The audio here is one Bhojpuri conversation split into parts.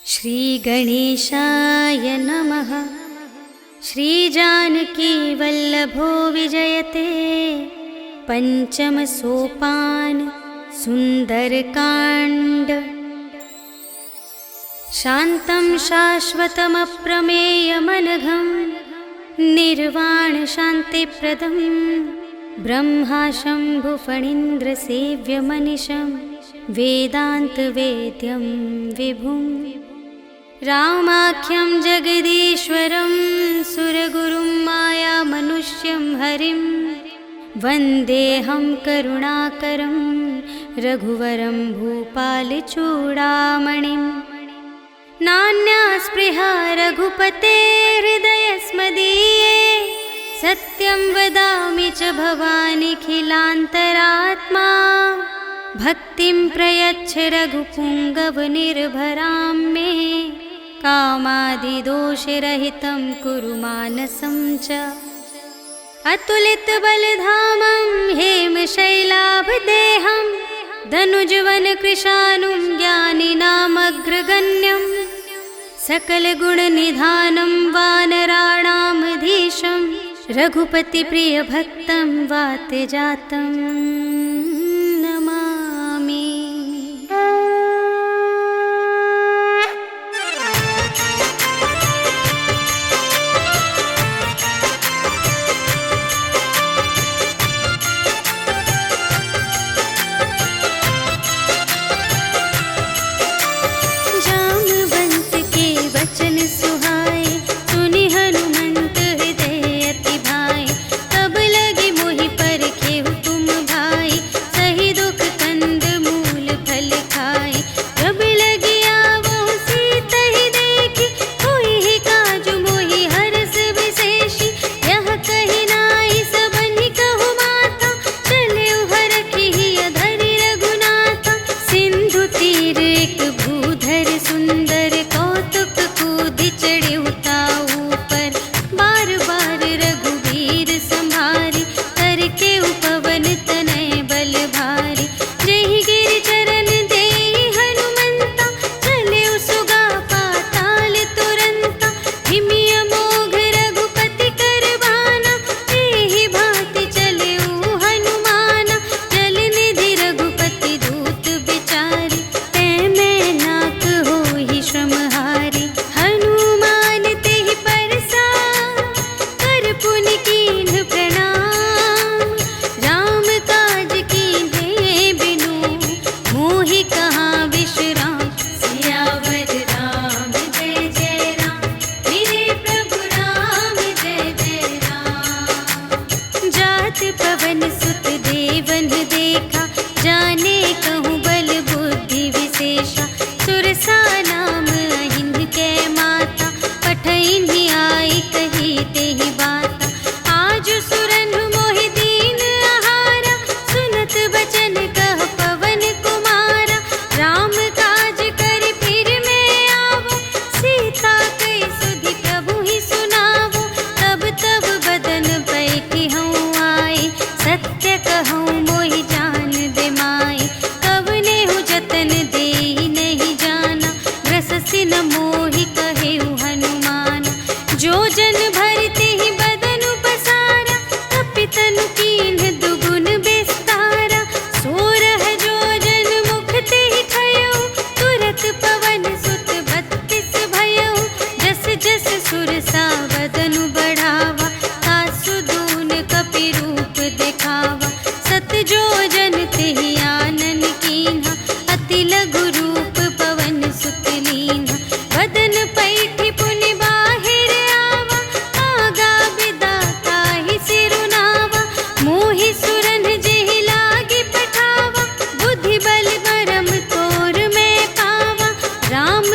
श्रीगणेशाय नमः। श्रीजानकीवल्लभो विजयते पञ्चमसोपान सुन्दरकाण्ड। शान्तं शाश्वतमप्रमेयमनघं निर्वाणशान्तिप्रदं ब्रह्मा शम्भुफणीन्द्रसेव्यमनिशं वेदान्तवेद्यं विभुं। रामाख्यं जगदीश्वरं सुरगुरुं मायामनुष्यं हरिं वन्देऽहं करुणाकरं रघुवरं भूपालचूडामणिं। नान्या स्पृहा रघुपते हृदयस्मदीये सत्यं वदामि च भवानिखिलान्तरात्मा। भक्तिं प्रयच्छ रघुपुङ्गवनिर्भरां मे कामादिदोषरहितं कुरु मानसं च। अतुलितबलधामं हेमशैलाभदेहं धनुजवनकृशानुं ज्ञानिनामग्रगण्यं सकलगुणनिधानं वानराणामधीशं रघुपतिप्रियभक्तं वातजातं नमामि। जामवंत के वचन सुहाए सुनि हनुमंत हृदय अति भाए। तब लगे मोहि परखेहु तुम भाई सही दुख कंद मूल फल खाए। जब लगी आवो सीतहि देखी होई ही काजु मोहि हरस विशेषी। यह कही नाई सबनि कहु माता चले हरखी अधरि रघुनाथा। सिंधु तीर एक भूधर सुंदर कौतुक कूदि चढ़े उताऊ पर। बार बार रघुवीर संभारी करके उपवन तनय बल भारी। जेहि गिरि चरण देहि हनुमंता चले सुगा पाताल तुरंता। हिमि अमोघ रघुपति कर बाना एहि भांति चले हनुमाना। जल निधि रघुपति दूत बिचारी तै मैं नाक होहि श्रमहारी। हनुमान तेहि परसा कर पुनि कीन्ह प्रणाम। राम काज कीन्हे बिनु मोहि कहाँ विश्राम। सियावर राम जय जय राम मेरे प्रभु राम जय जय राम। जात पवन सुत देवन देखा जाने कहूँ बल बुद्धि विशेषा। सुरसा नाम अहिन्द कै माता पठइन्हि आई कही तेहि बाता। आज सुरनु मोहि दीन आहारा सुनत बचन कह पवन कुमारा। राम काज करि फिर मैं आवो सीता कई सुधि प्रभु ही सुनावो। तब तब बदन बैठी हूँ आई सत्य कहूँ मोहि जान दे माई। कवने हूँ जतन देहि नहीं जाना ग्रससि न मोहि कहेउ हनुमान। जो जन भरते ही बदन पसारा तपि तनु कीन्ह दुगुन विस्तारा। सोरह जो जन मुख तेहि ठयउ तुरत पवन सुत 32 भयउ। जस जस सुरसा बदनु बढ़ावा तासु दून कपि रूप दिखावा। सत जो जन तेहि आनन कीन्हा अति लघु रूप पवन सुत लीन्हा। बदन पैठि पुनि बाहिर आवा आगा बिदाता ही सिरुनावा। मोहि सुरन जेहि लागी पठावा बुद्धि बल परम तोर मैं पावा। राम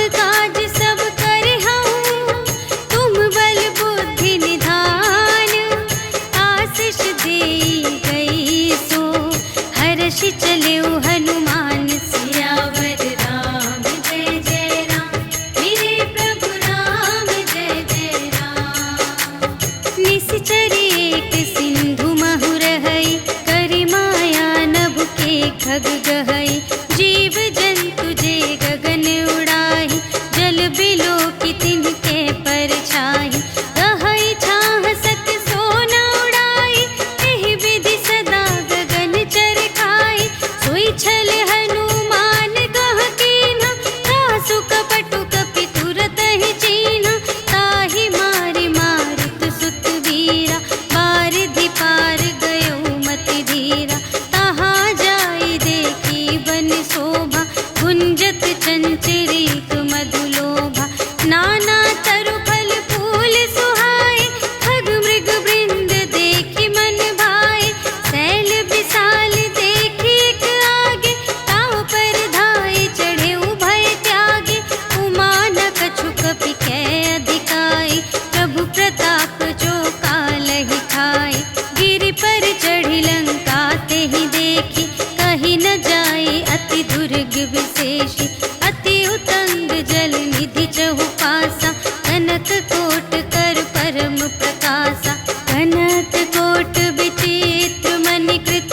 जल निधि चहु पासा, कनक कोट कर परम प्रकाशा। कनक कोट विचित्र मणिकृत,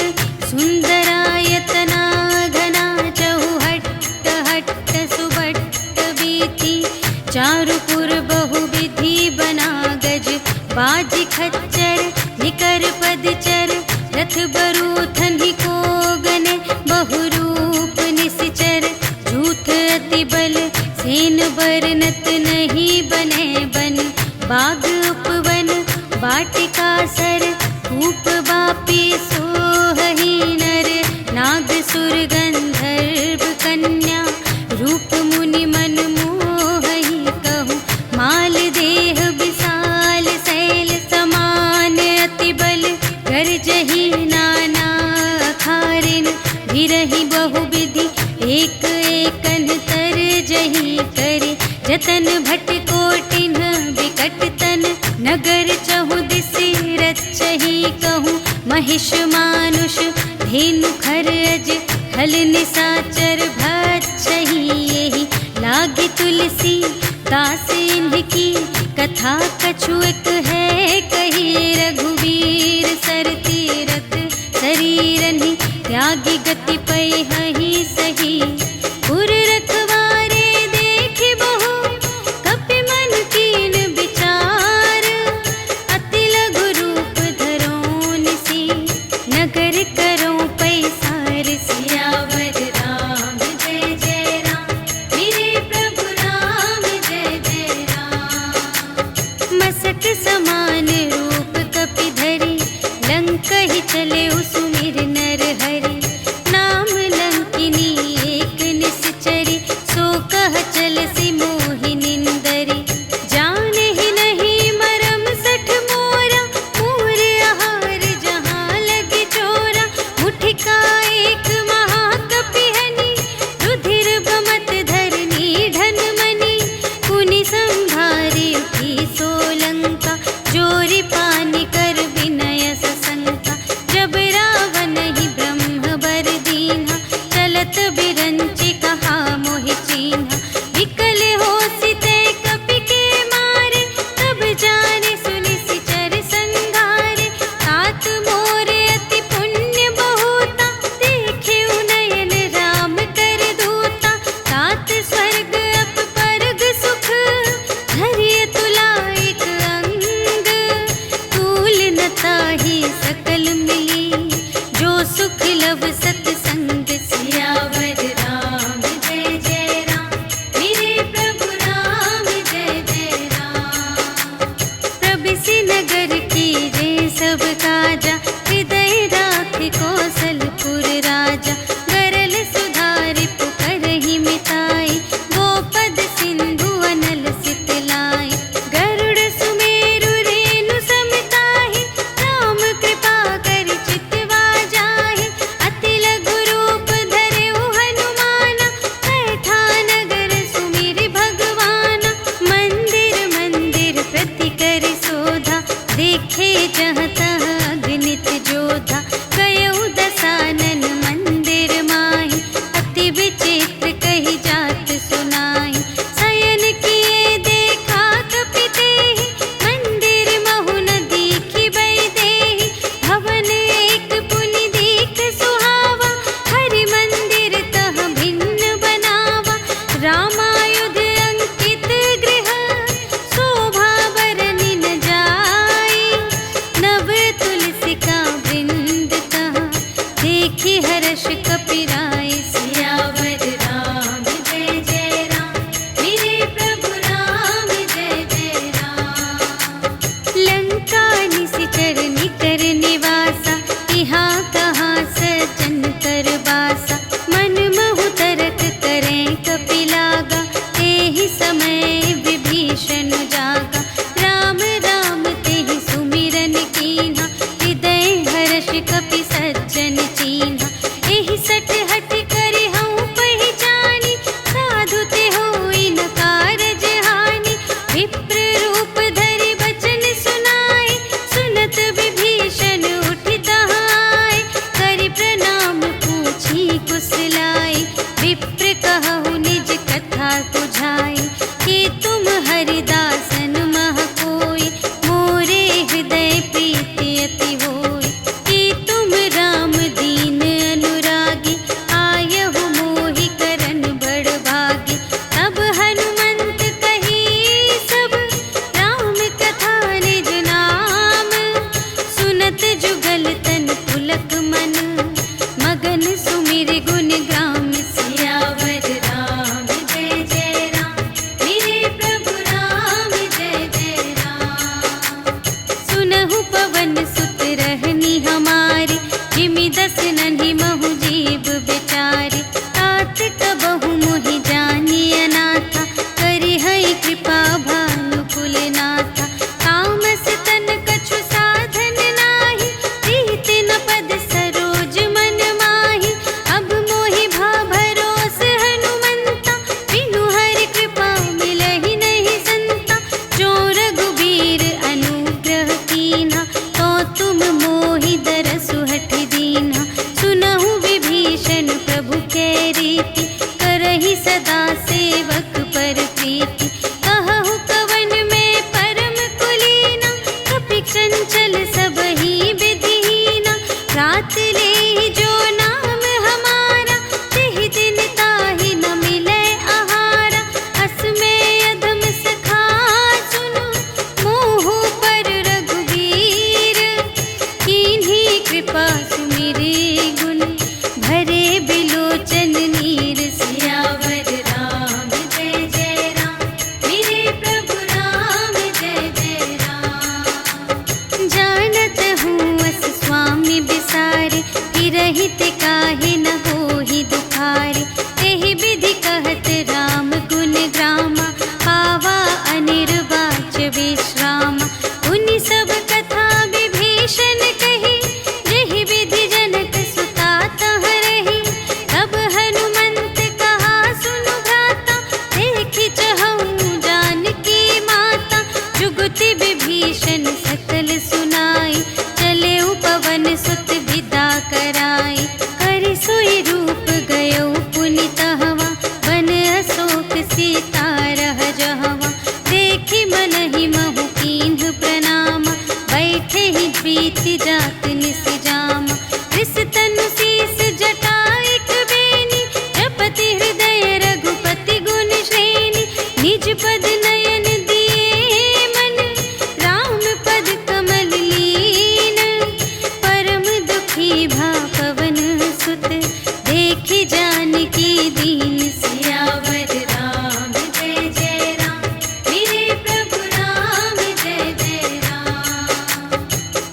सुंदरायतना घना चहु हट्ट हट्ट सुभट्ट बीति। चारुपुर बहुविधि बना गज, बाज खच्चर निकर पदचर। रथ बरूथन ही को गने, बहुरूप निश्चर। झूठ अति बल सेन बरनत, नहीं बने बन बाग उपवन। वाटिका सर कूप बापी, सोहहि नर नाग सुर गंधर्व कन्या। रूप मुनि मन मोहहि कहूँ, माल देह विशाल शैल समान। अति बल गर्जहि नाना अखारिन, भिरहि बहुविधि एक एकन तरजहि करे। जतन भट कोटिन विकट तन, नगर चहु दिसि रचहि कहूँ। महिष मानुष धेनु खर अज, खल निसाचर भक्षहि एहि। लागे तुलसी दास इनकी, कथा कछु एक है कही। रघुवीर सर तीरथ शरीरनि, त्यागी गति पैहि सही। पुर रखवारे देखि बहु, कपि मन कीन विचार। अति लघु रूप धरों निसी, नगर करों पैसार। सियावर राम जय जय राम, मेरे प्रभु राम जय जय राम। मसक समान रूप कपि धरि, लंकहि चले सुमिर नर हरि। नाम लंकिनी एक निश्चरी, सो कह चलसि मोहि निंदरी। जानहि नहीं मरम सठ मोरा, मूर आहार जहाँ लगे चोरा। मुठिका एक महाकपिहनि, रुधिर बमत धरनी ढन मनि। पुनि संभारि उठी सोलंका, जोरि पानि कर विनय सशंका। जब रावण ही ब्रह्म बर दीन्हा, चलत बिरंचि कहा मोहि चीन्हा। विकल हो बुझाए, कि तुम हरिदासन मह कोई, मोरे हृदय प्रीति अति होई। कि तुम राम दीन अनुरागी, आयहु मोहि करन बड़ भागी। तब हनुमंत कही सब, राम कथा निज नाम। सुनत जुगल तन पुलक मन, मगन सुमिर गुण ग्राम। सियावर राम जय जय राम, मेरे प्रभु राम जय जय राम। सुनहु पवन सुत रहनी हमारी, जिमि दस नन्हि महु जीव बेचारी। तात कबहु मोहि जानिय नाथा, करिहै कृपा भानु कुलनाथा। तामस तन कछु साधन नाही, प्रीति न पद सरोज मन माही। अब मोहि भा भरोस हनुमंता, बिनु हरि कृपा मिलहि नहीं संता। जो रघुबीर अनुग्रह कीन्हा, तो तुम मोहि दरसु हठि दीन्हा। सुनहु विभीषण प्रभु कै रीति, करहि सदा सेवक पर प्रीति। कहहु कवन में परम कुलीना, कपि चंचल सबहि विधिहीना। रात लेहि जो नाम हमारा, तिहि दिन ताहि न मिलै आहारा। अस में अधम सखा सुनु, मोहु पर रघुबीर। कीन्ही कृपा सुमिरि गुण, भरे बिलोचन नीर। सियावर राम जय जय राम, मेरे प्रभु राम जय जय राम। जानत हूँ अस स्वामी बिसारे, फिरहित काहे न होहि दुखारे। एहि विधि कहत राम गुण ग्रामा, पावा अनिर्वाच विश्रामा। उनि सब कथा विभीषण कही, जेहि विधि जनक सुता तह रही। तब हनुमंत कहा सुनु भ्राता, देखि चहऊँ जानकी माता। जुगति विभीषण सकल सुनाई, चले पवन सुत विदा कराई। करि सोई रूप गयो पुनि तहवा, वन अशोक सीता रह जहवा। देखि मनहि महु कीन्ह प्रणामा, बैठे ही प्रीति जात निस जामा। रिस तनु शीस जटाइक बेनी, जपति हृदय रघुपति गुण श्रेणी। निज पद नयन दिए मन, राम पद कमल लीन। परम दुखी भा पवन सुत, देखि जानकी दीन। सियावर राम जय जय राम, मेरे प्रभु राम जय जय राम।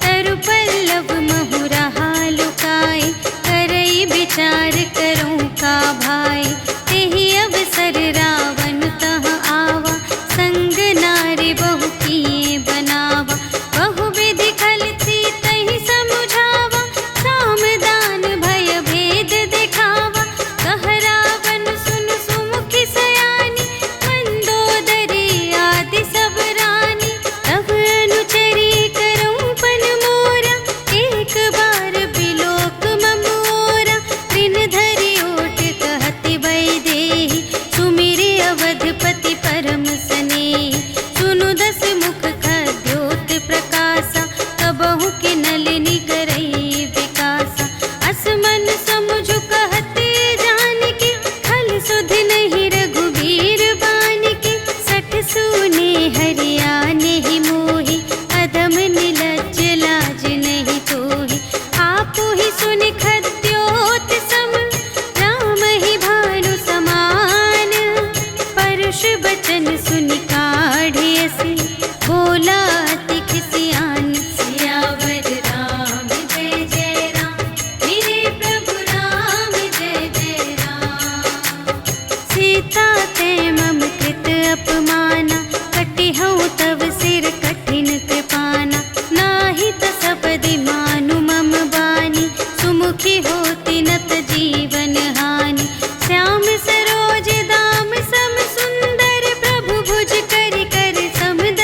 तरु पल्लव महु रहा लुकाए, करई विचार करूँ का भाई। तेहि अवसर रावण तह आवा, संग नारी बहु किए बनावा। बहु विधि खल सीतहि समुझावा, साम दान भय भेद दिखावा। कह रावण सुन सुमुखि सयानी, मंदोदरी आदि सब रानी। तब अनुचरी करऊँ पन मोरा, एक बार बिलोक ममोरा। दिन धरि ओट कहति वैदेही, सुमिरि अवधपति परम स्नेही। सुनु दस मुख खद्योत प्रकाशा, कबहु के नलिनी करई विकासा। अस मन समुझु कहते जानकी, खल सुधि नहीं रघुबीर बानिकी। सठ सूने हरियाने ही मोहि, अधम निलज्ज लाज नहीं तोहि। आपु ही सुनि खद्योत सम, राम ही भानु समान। परुष बचन सुनि काढ़ियसि, बोला अति खिसियान। सियावर राम जय जय राम, मेरे प्रभु राम जय जय राम। सीता ते मम कृत अपमाना, कटिहऊँ तव सिर कठिन कृपाना। नाही त सपदि मानु मम बानी, सुमुखी होती नत जीवन हानि। श्याम सरोज दाम सम सुंदर, प्रभु भुज करि कर समद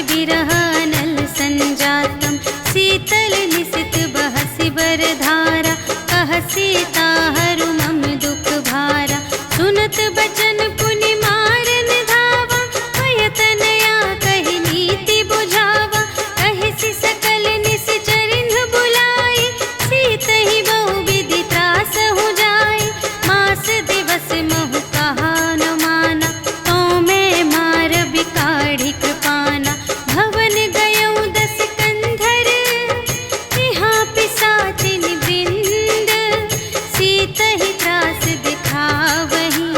विरह अनल संजातम। शीतल निशित बहसि बरधारा, कह सीता हरु मम दुख भारा। सुनत बचन पुनि मारन धावा, भयतनया कहि नीति बुझावा। कहिसि सकल निश्चरिन्ह बुलाई, सीतहि बहु विधि त्रासहु जाई। मास दिवस महु कहा न माना, तो मैं मार बिकाढ़ी कृपाना। भवन गयौ दस कंधर, यहाँ पिसाचिन वृंद। सीतहि त्रास दिखावही,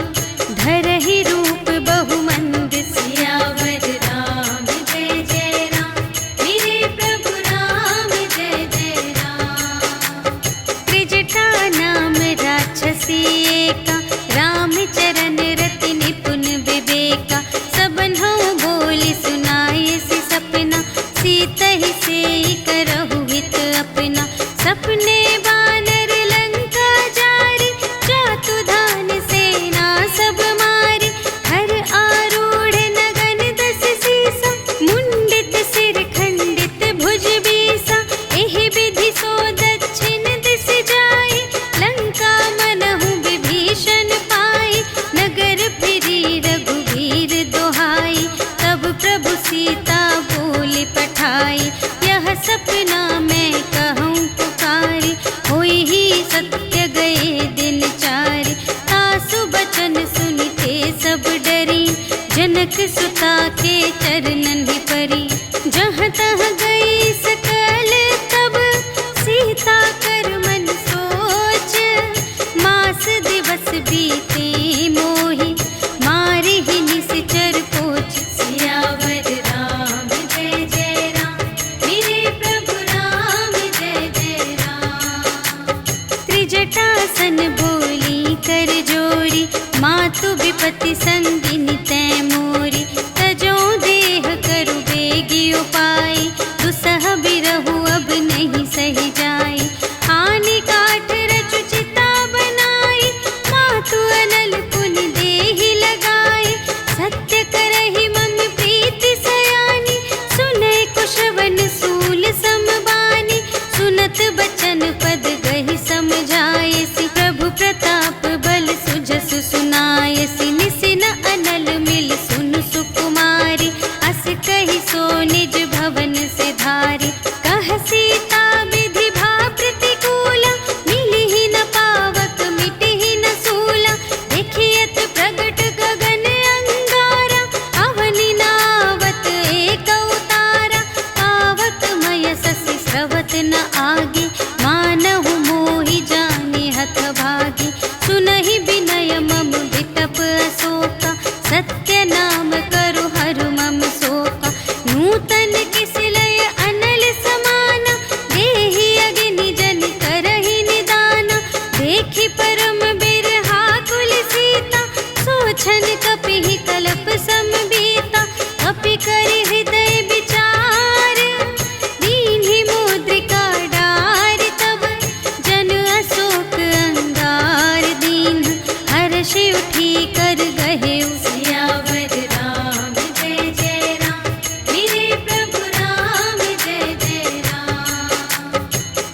धरहि रूप बहुमंद। सियावर राम जय जय राम, मेरे प्रभु राम जय जय राम। त्रिजटा नाम राक्षसी एका, रामचरण रति निपुण विवेका। सबन्हु बोली सुनायसि सपना, सीतहि सेई करहु हित अपना। सपने बानर लंका जारी, जातु धान सेना सब मारी। हर आरूढ़ नगन दस सीसा, मुंडित सिर खंडित भुज बीसा। एहि विधि सो दक्षिण दिस जाई, लंका मनहु विभीषण पाई। नगर फिरी रघुवीर दोहाई, तब प्रभु सीता बोली पठाई। यह सपना मैं कहूँ पुकारी, होई ही सत्य गए दिन चारि। तासु बचन सुनिते सब डरी, जनक सुता के चरणन ही परी। जहाँ तहाँ गई सकल तब, सीता कर मन सोच। मास दिवस बीते मोहि, मारे ही निश्चर पोछ। सियावर राम जय जय राम, मेरे प्रभु राम जय जय राम। त्रिजटासन बोली कर जोरी, मातु विपति संगिनी तै मोरी। तजो देह करु बेगी उपाय, दुसह बिरहु अब नहीं सही जाई। आने काठ रचु चिता बनाई, मातु अनल पुनि देहि लगाई। सत्य करहि मम प्रीति सयानी, सुनै कुशवन सूल समबानी। सुनत बचन पद गहि समझायसि, प्रभु प्रताप बल सुजसु सुनायसि। निसिन अनल मिल सुन सुकुमारी, अस कहि सो निज भवन से धारी। कह सीता विधि भा प्रतिकूला, मिलिहि न पावक मिटिहि न सूला। देखियत प्रगट गगन अंगारा, अवनि नावत एक अवतारा। पावक मय शशि स्रवत न आगे, मानहु मोहि जानि हथ भागी। सुनहि विनय मम विटप अशोका, सत्य नाम करु हरु मम शोका। नूतन किस लय अनल समाना, देहि अग्नि जन करहि निदाना। देखि परम बिरहाकुल सीता, सोचन कपिहि कल्प समबीता। कपि करि हृदय विचार, दीन्हि मुद्रिका डारि। तब जन अशोक अंगार दीन, हर्षि उठी कर गहेउ। सियावर राम जय जय राम, मेरे प्रभु राम जय जय राम।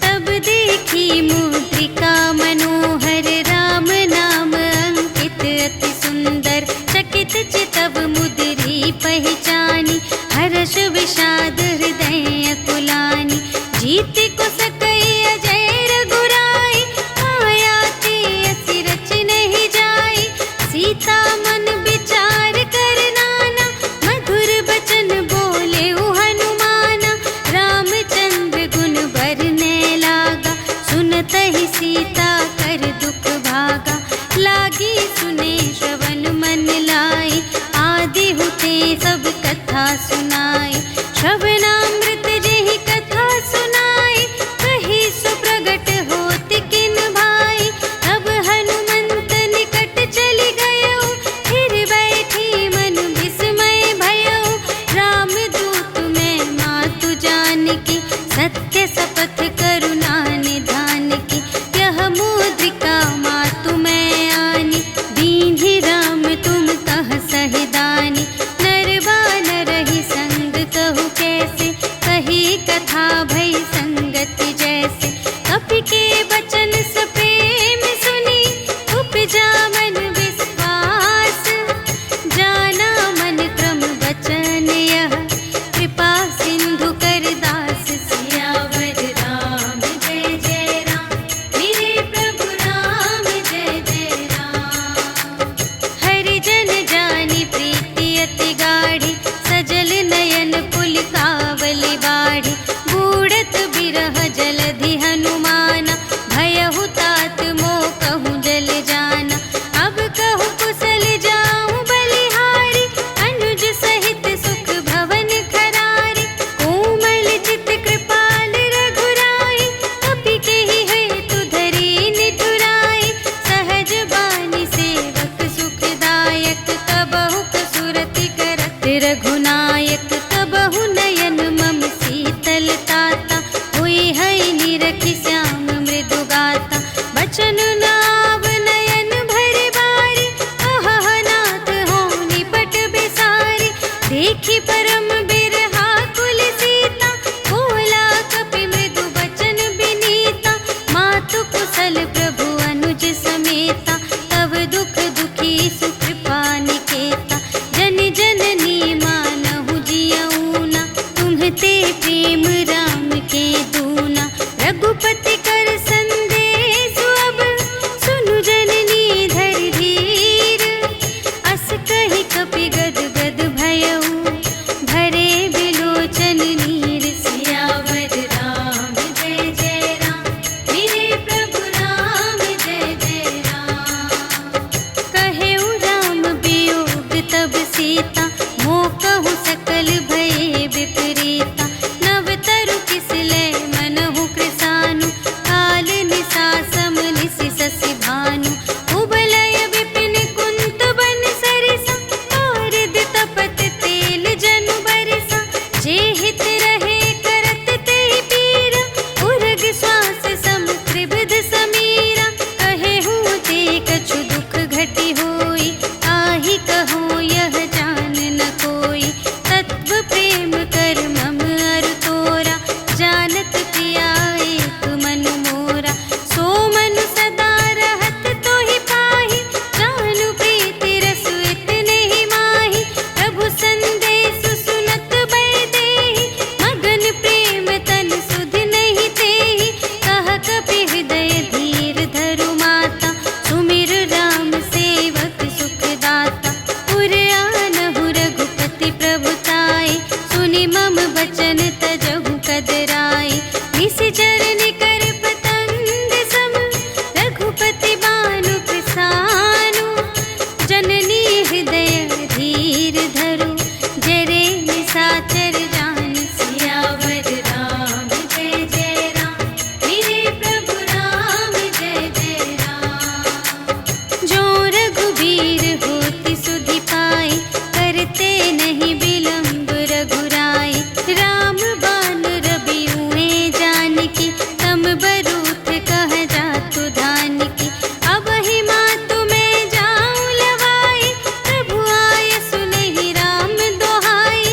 तब देखी मुद्रिका मनोहर, राम नाम अंकित अति सुंदर। चकित चितव मुद्री पहचानी, हर्ष विषाद हृदय अकुलानी। जीति को सकई अजय रघुराई, माया ते असि रच नहीं जाई। सीता मन विचार कर नाना, मधुर बचन बोले हनुमाना। रामचंद्र गुण बरने लागा, सुनतहि सीता कर दुख भागा। लागी सुने श्रवण मन लाई, आदि हुते सब कथा सुनाई। श्रवणामृत जेहि कथा सुनाई, कही सो प्रगट होत किन भाई। तब हनुमंत निकट चली गयो, फिर बैठी मन विस्मय भयो। रामदूत मैं मातु जानकी, सत्य शपथ करुणा निधान की। यह मुद्रिका मातु मैं आनी, दीन्हि राम तुम कह सहिदानी। नर बानर ही संग कहु वचन तजहु कदराए। निशिचर निकर पतंग सम रघुपति बानु प्रसानु। जननी हृदय धीर धरु जरे निशाचर जान। सियावर राम जय जय राम, मेरे प्रभु राम जय जय राम। जो रघुबीर होति सुधि पाए, करते नहीं विलंब रघुराई। राम बान रबियुए जानकी, तम बरूथ कह जातु धानकी। अब ही मातु मैं जाऊं लवाई, प्रभु आय सुनहि राम दोहाई।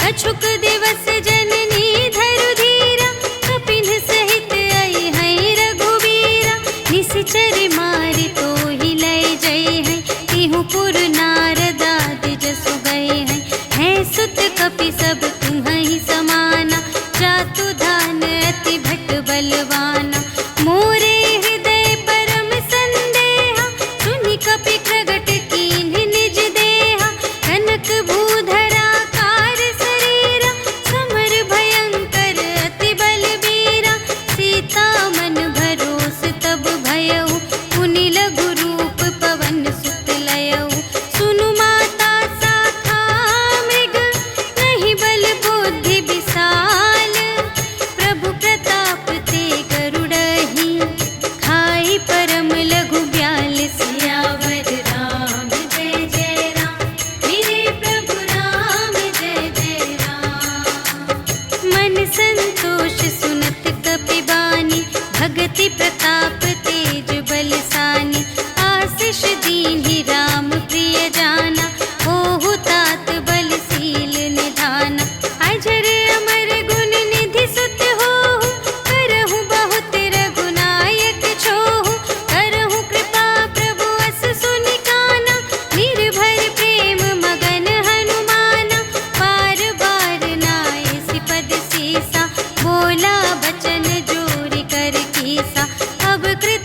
अछुक दिवस जननी धरु धीरा, कपिन सहित आई है रघुबीरा। निशिचर मारि तोहि लय जय है, तिहु पुर नारद आदि जसु गए हैं। है सुत कपि सब तुम्हि समाना, जातु धान अति भट बलवाना। मोरे हृदय परम संदेहा, सुनि कपि प्रगट कीन्ह निज देहा। कनक भूधरा कार शरीरा, समर भयंकर अति बलबीरा। सीता मन भरोस तब भयउ, पुनि लघु रूप पवन सुत लयउ। सुनु माता शाखा मृग, नहीं बल बुद्धि विशाल। प्रभु प्रताप ते गरुड़हि, खाई परम लघु ब्याल। सियावर राम जय जय राम, मेरे प्रभु राम जय जय राम। मन संतोष सुनत कपि बानी, भगति प्रताप तेज बलसानी। आशीष दीन्हि राम प्रिय जाना, ओहु तात बलशील निधाना। अजर अमर गुण निधि सुत होहु, करहु बहुत रघुनायक छोहु। करहु कृपा प्रभु अस सुनि काना, निर्भय प्रेम मगन हनुमाना। बार बार नाय सिपद सीसा, बोला बचन जोरि कर कीसा। अब कृत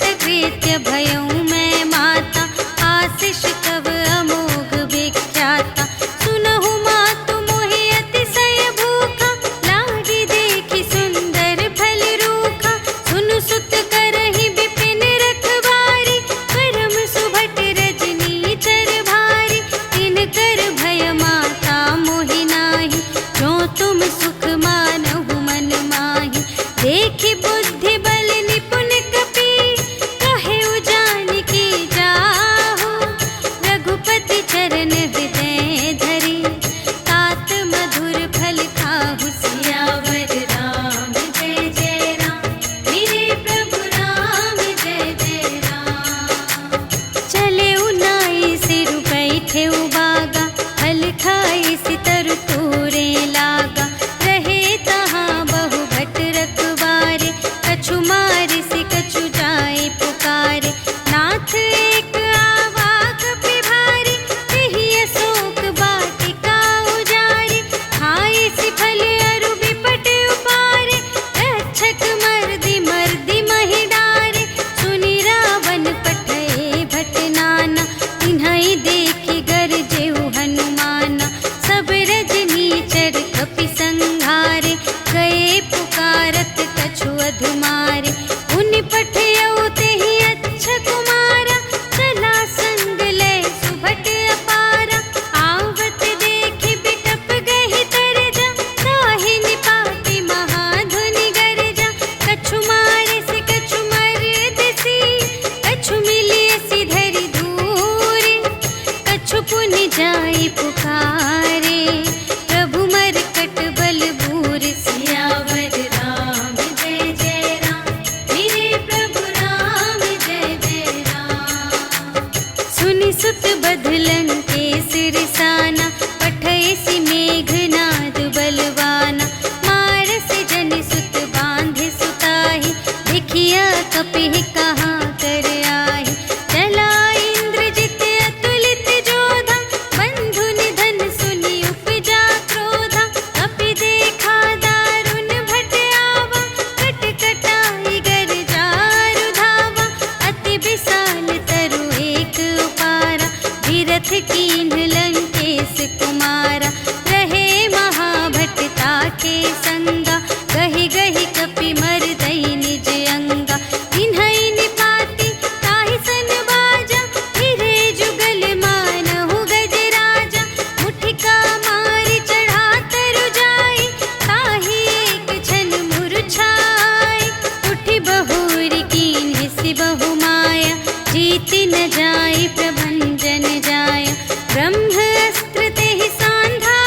संगा, गहि गहि कपि मरदई निज अंगा। इन्हई निपाति ताहि सन बाजा, फिरे जुगल मानहु गजराजा। मुठिका मारि चढ़ा तरु जाई, ताहि एक क्षण मुरझाई। उठि बहुरी कीन्हि सि बहु माया, जीति न जाई प्रभंजन जाया। ब्रह्मास्त्र तेहि सांधा,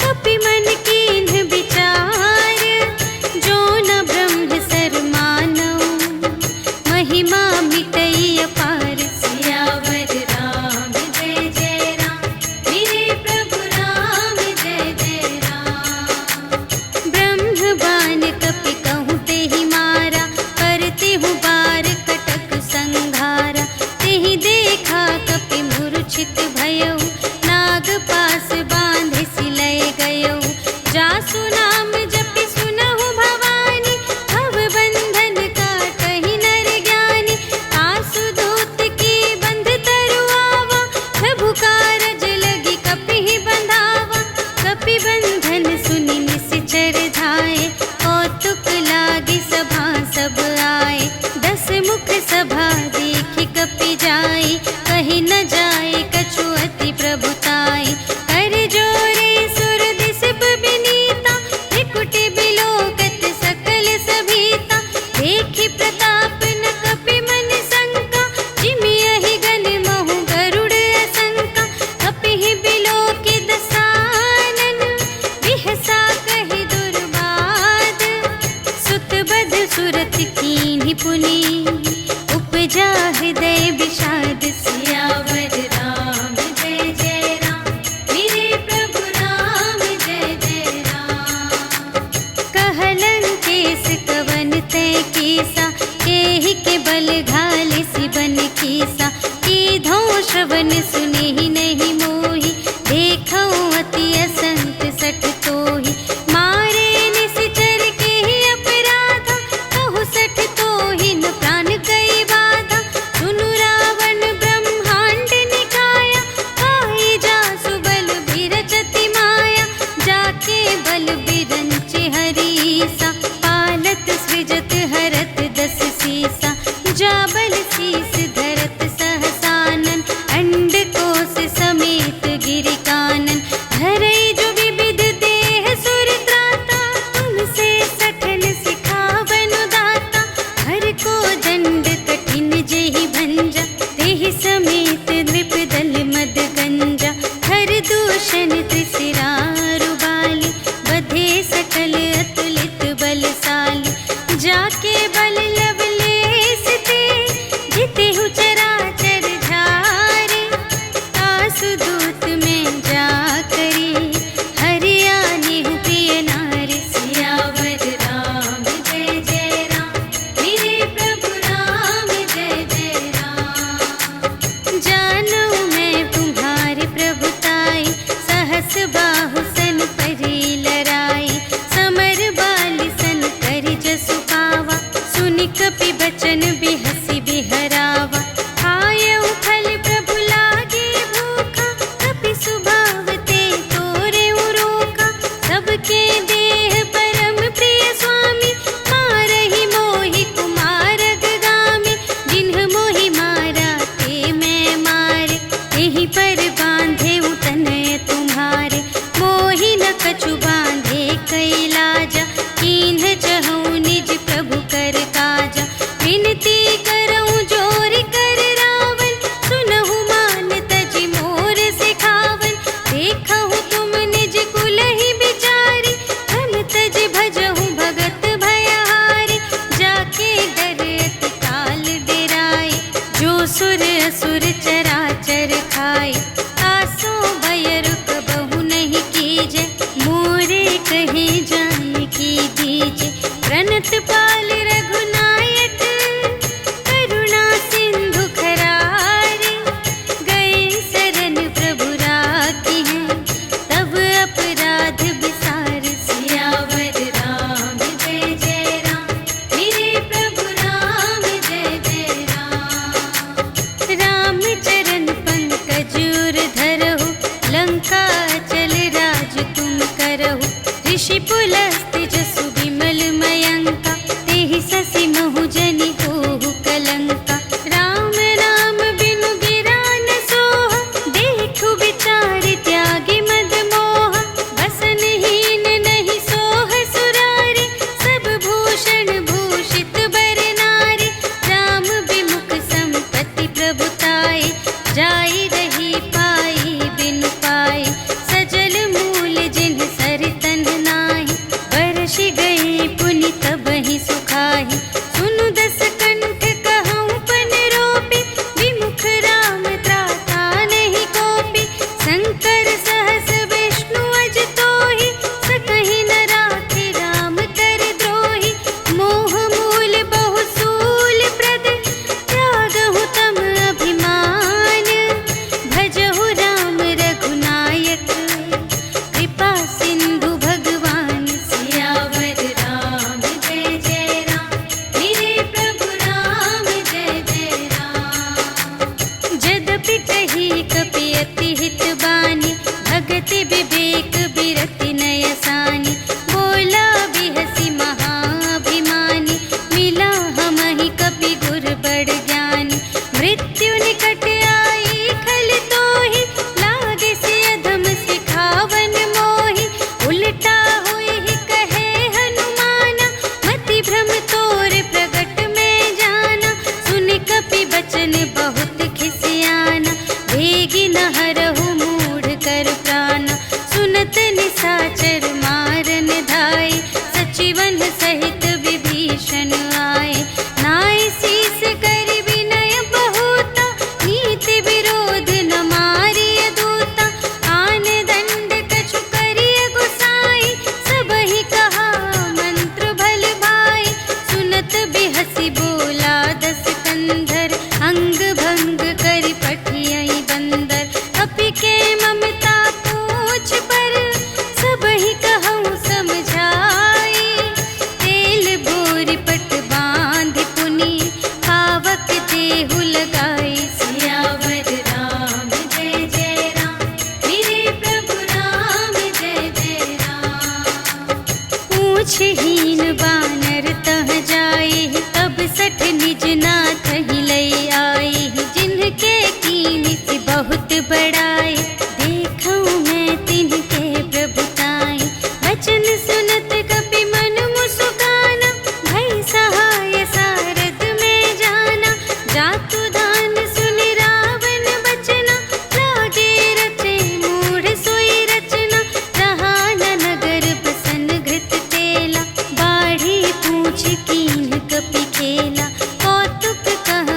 कपि मन कीन्ह विचार। जो न ब्रह्म सर मानौ, महिमा मिटई अपार। सियावर राम जय जय राम, मेरे प्रभु राम जय जय राम। ब्रह्म बाण कपि कहूँ तेहि मारा, करते हूँ बार कटक संघारा। तेहि देखा कपि मूर्छित भयउ, नाग पास बांधि सिलय गयउ। जासु नाम जपि सुनहु भवानी, भव बंधन काटहि नर ज्ञानी। आसु दूत की बंध तरुआवा, प्रभु कारज लगी कपिहि बंधावा। कपि बंधन सुनि निश्चर धाये, कौतुक लागी सभा सब आए। 10 मुख सभा देखि कपि जाई, कहि न जाए कछु अति प्रभुताई। कर जोरे सुर दिसप बिनीता, त्रिकुटि बिलोकत सकल सभीता। देखि प्रताप न कपि मन शंका, जिमियहि गन महु गरुड़ असंका। कपिहि बिलोकि दसानन, बिहसा कहि दुर्बाद। सुत बध सुरत कीन्हि पुनि, उपजा हृदय विषाद। सियावर राम जय जय राम, मेरे प्रभु राम जय जय राम। कहलन केस कवन तै कीसा, केहि के बल घाले सिबन कीसा। कीधो श्रवण सुनेहि नहीं मोहि, देखौ अति असंत सठ तोहि। मारे निश्चर केहि अपराधा, कहु सठ तोहि न प्राण कई बाधा। सुनु रावण ब्रह्मांड निकाया, पाई जासु बल बिरचति माया। जाके बल बिरंचि हरीसा, पालत सृजत हरत 10 सीसा। जा बल शीस धरत सहसानन, अंड कोश समेत गिरि कानन। धरई जो विविध देह सुर त्राता, तुमसे सठन सिखावनु दाता। हर को दंड कठिन जेहि भंजा, तेहि समेत नृप दल मद गंजा। हर दूषण त्रिशिरारु बाली, बधे सकल अतुलित बलशाली। जाके बल लवलेस ते, जितेहु चराचर झारे। आसु दूत में जा करी, हरियानेहु प्रिय नारी। सियावर राम जय जय राम, मेरे प्रभु राम जय जय राम। जानू मैं तुम्हारी प्रभुताई, सहस बाहु सन परी लराई। समर बा हस्त जसु विमल मयंका, तेहि ससि महु जनि होहु कलंका। राम नाम बिनु गिरा न सोहा, देखु विचार त्यागी मद मोहा। बसनहीन नहीं सोह सुरारी, सब भूषण भूषित बर नारी। राम विमुख संपत्ति प्रभुताई, जाई रही पाई बिनु पाई। सजल मूल जिन्ह सर तन नाही, बरषि गई पुनि तबहि सुखाहि। सुनु दस कंठ कहऊँ पन रोपी, विमुख राम त्राता नहीं कोपी। शंकर सहस विष्णु अज तोहि, सकहि न राखि राम कर द्रोही। मोह मूल बहु सूल प्रद, त्यागहु तम अभिमान। भजहु राम रघुनायक, कृपा सिंधु भगवान। सियावर राम जय जय राम, मेरे प्रभु राम जय जय राम। जदपि कही कपि अति हित बानी, भगति विवेक बिरति नय सानी। बोला बिहसी महाभिमानी, मिला हमहि कपि गुर बड़ ज्ञानी। मृत्यु निकट आई खल तोहि, लागे से अधम सिखावन मोहि। उलटा हुई कहे हनुमाना, मति भ्रम तोर प्रगट में जाना। सुन कपि बचन बहुत खिसियाना, भेगी न हरहु मूढ़ कर प्राना। सुनत निसाचर मारन धाय, सचिवन सहित विभीषण आए। नाय शीस कर विनय बहुता, नीति विरोध न मारिय दूता। आन दंड कछु करिय गुसाई, सबहि कहा मंत्र भल भाई। सुनत बिहसी बोला दस कंधर, अंग भंग करि पठियहि बंदर। कपि के ममता पूछ पर, सबहि कहऊँ समझाई। तेल बोरि पट बाँधि पुनि, पावक देहु लगाई। सियावर राम जय जय राम, मेरे प्रभु राम जय जय राम। पूछहीन बानर तह जाई, तब सठ निज नाथ ही लई आई। जिनके कीमत बहुत बड़ाई, देखऊँ मैं तिनके प्रभुताई। वचन सुनत कपि मन मुस्काना, भई सहाय सारद में जाना। जातु दान सुनि रावण बचना, लागे रचे मूढ़ सोई रचना। रहा न नगर बसन घृत तेला, बाढ़ी पूछ कीन्ह कपि खेला। कौतुक कह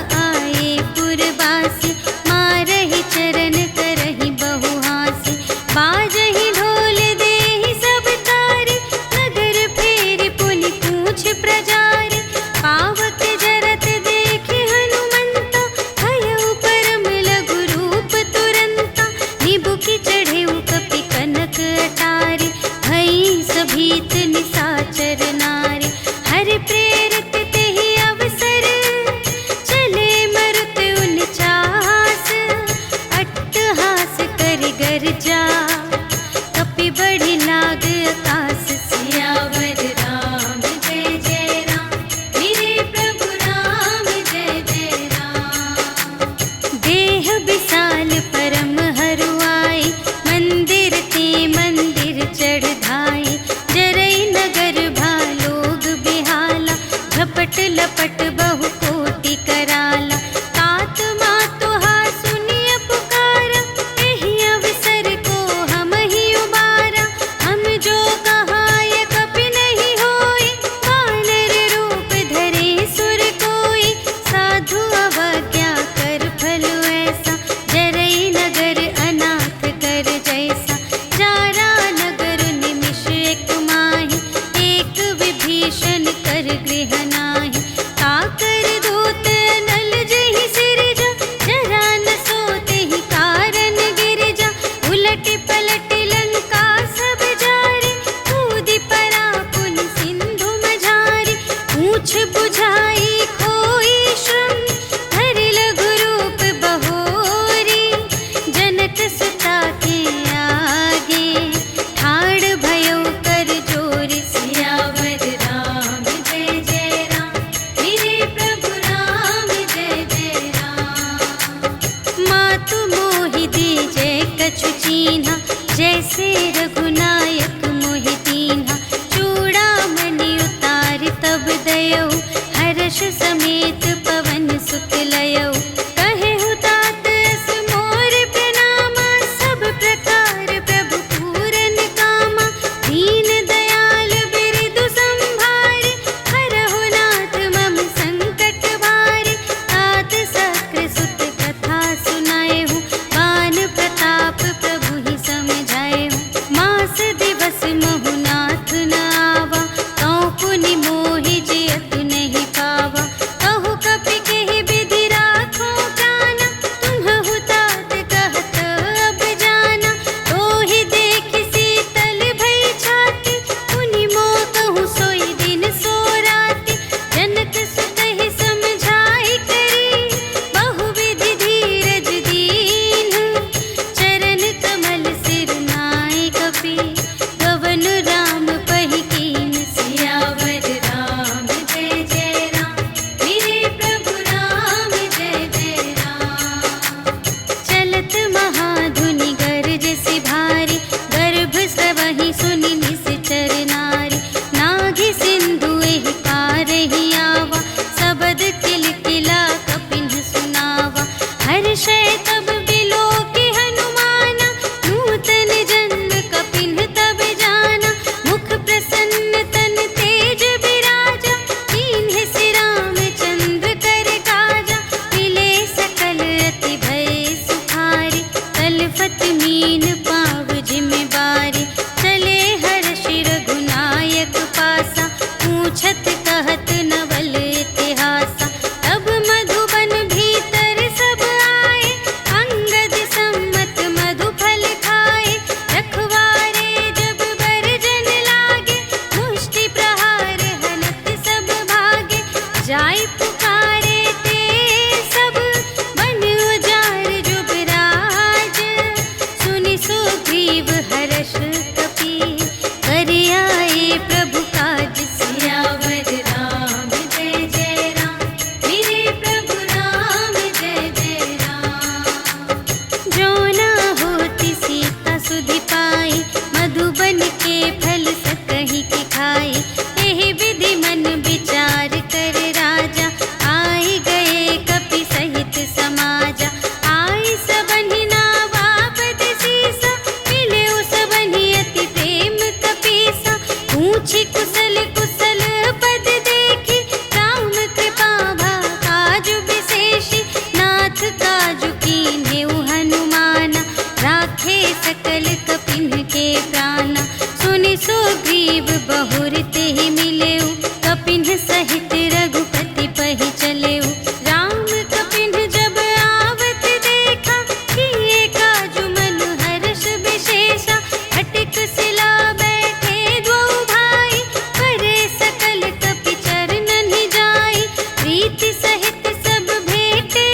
भाई। एहि विधि मन विचार कर राजा, आई गए कपि सहित समाजा। आई सबनि नावापति सीसा, मिले सबनि अति प्रेम कपीसा। पूछी कुशल कुशल पद देखी, राम कृपा भा काजु विशेषी। नाथ काजु कीन्हेउ हनुमाना, राखे सकल कपिन के प्राणा। सुनि सुग्रीव बहुर तेहि मिलेउ, कपिन सहित रघुपति पहि चलेउ। राम कपिन जब आवत देखा, किए काजु मन हर्ष विशेषा। हटिक सिला बैठे द्वौ भाई, करे सकल कपि चरणनि जाई। प्रीति सहित सब भेटे,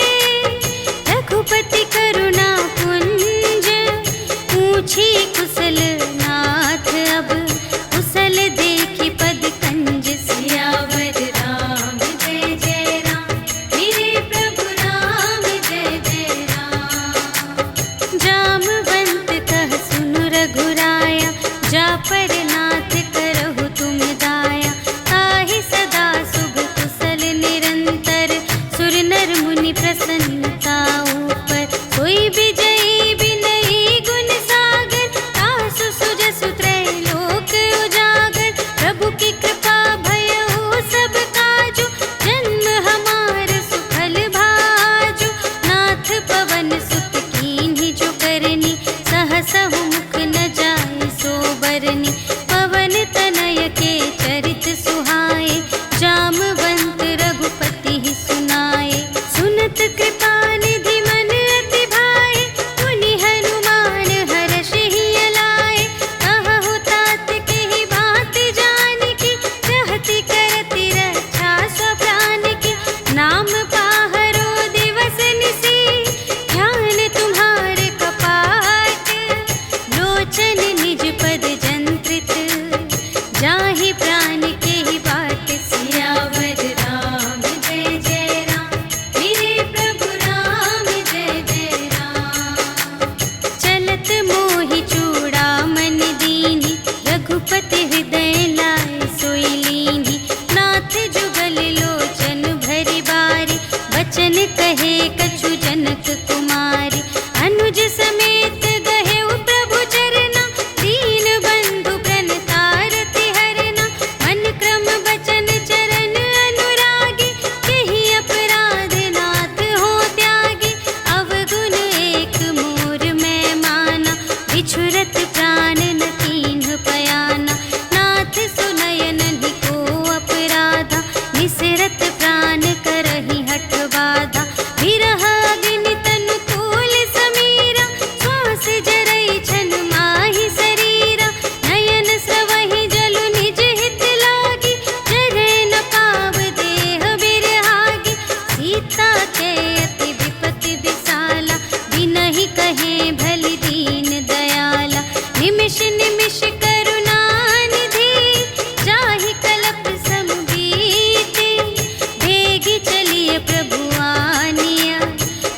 रघुपति करुणा पुंज। पूछी कुशल नाथ अब, कुशल देखी पद कंज। सियावर राम जय जय राम, मेरे प्रभु राम जय जय राम। जामवंत कह सुनु रघुराया, जा पर नाथ करहु तुम दाया। ताहि सदा शुभ कुशल निरंतर, सुर नर मुनि प्रसन्नता ऊपर। कोई विजयी विनयी गुण सागर, तासु सुजसु त्रैलोक उजागर। प्रभु की कृपा भयउ सब काजु, जन्म हमार सुफल भाजु। नाथ पवन सुत कीन्हि जो करनी, सहसहु मुख न जाय सो बरनी। पवन तनय के चरित सुहाए, जामवंत रघुपति ही सुनाए। सुनत कृपा निधि मन अति भाए, मुनि हनुमान हर्षि लाए। कहु तात केहि बात जानकी, रहति करति रक्षा स्वप्रान की। नाम पाहरो दिवस निसी, ध्यान तुम्हारे कपाट। लोचन निज पद जंत्रित, जाहि प्राण केहि बाट। सियावर राम जय जय राम, मेरे प्रभु राम जय जय राम। चलत मोहि चूड़ामन दीन्हि, रघुपति हृदय लाय सोई लीन्हि। नाथ जुगल लोचन भरि बारी, बचन कहे कछु जनक कुमारी। अनुज समेत गहेउ प्रभु चरना, दीन बंधु प्रणतारति हरना। मन क्रम बचन चरण अनुरागी, केहि अपराध नाथ हो त्यागी। अवगुण एक मोर मैं माना, बिछुरत प्राण न कीन्ह पयाना। नाथ सुनयनहि को अपराधा, निसरत प्राण करहि हठ बाधा। विरह अग्नि तनु तूल समीरा, श्वास जरई छन माहि शरीरा। नयन स्रवहि जलु निज हित लागी, जरै न पाव देह बिरहागी। सीता के अति विपति विसाला, बिनहि कहे भलि दीन दयाला। निमिष निमिष करुणा निधि, जाहि कलप सम बीति। भेगी चलिए प्रभु आनिया,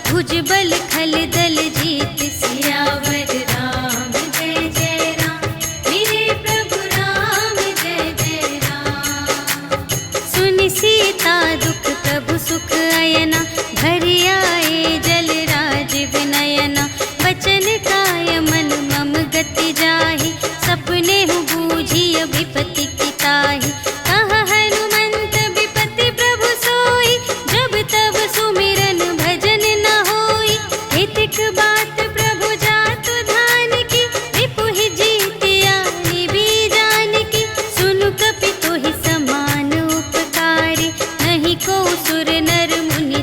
भुजबल खल दल जीत। सियावर राम जय जय राम, मेरे प्रभु राम जय जय राम। सुनि सीता दुख प्रभु सुख अयना, भरि आए जल राज विनयना। वचन काय मन मम गति जाहि, सपने हु बूझिय विपति की ताहि। कहा हनुमंत विपति प्रभु सोई, जब तब सुमिरन भजन न होई। हितिक बात प्रभु जातु धान की, रिपुहि जीतिया निबी जानकी। सुनु कपि तोहि समान उपकारी, नहीं को सुर नर मुनि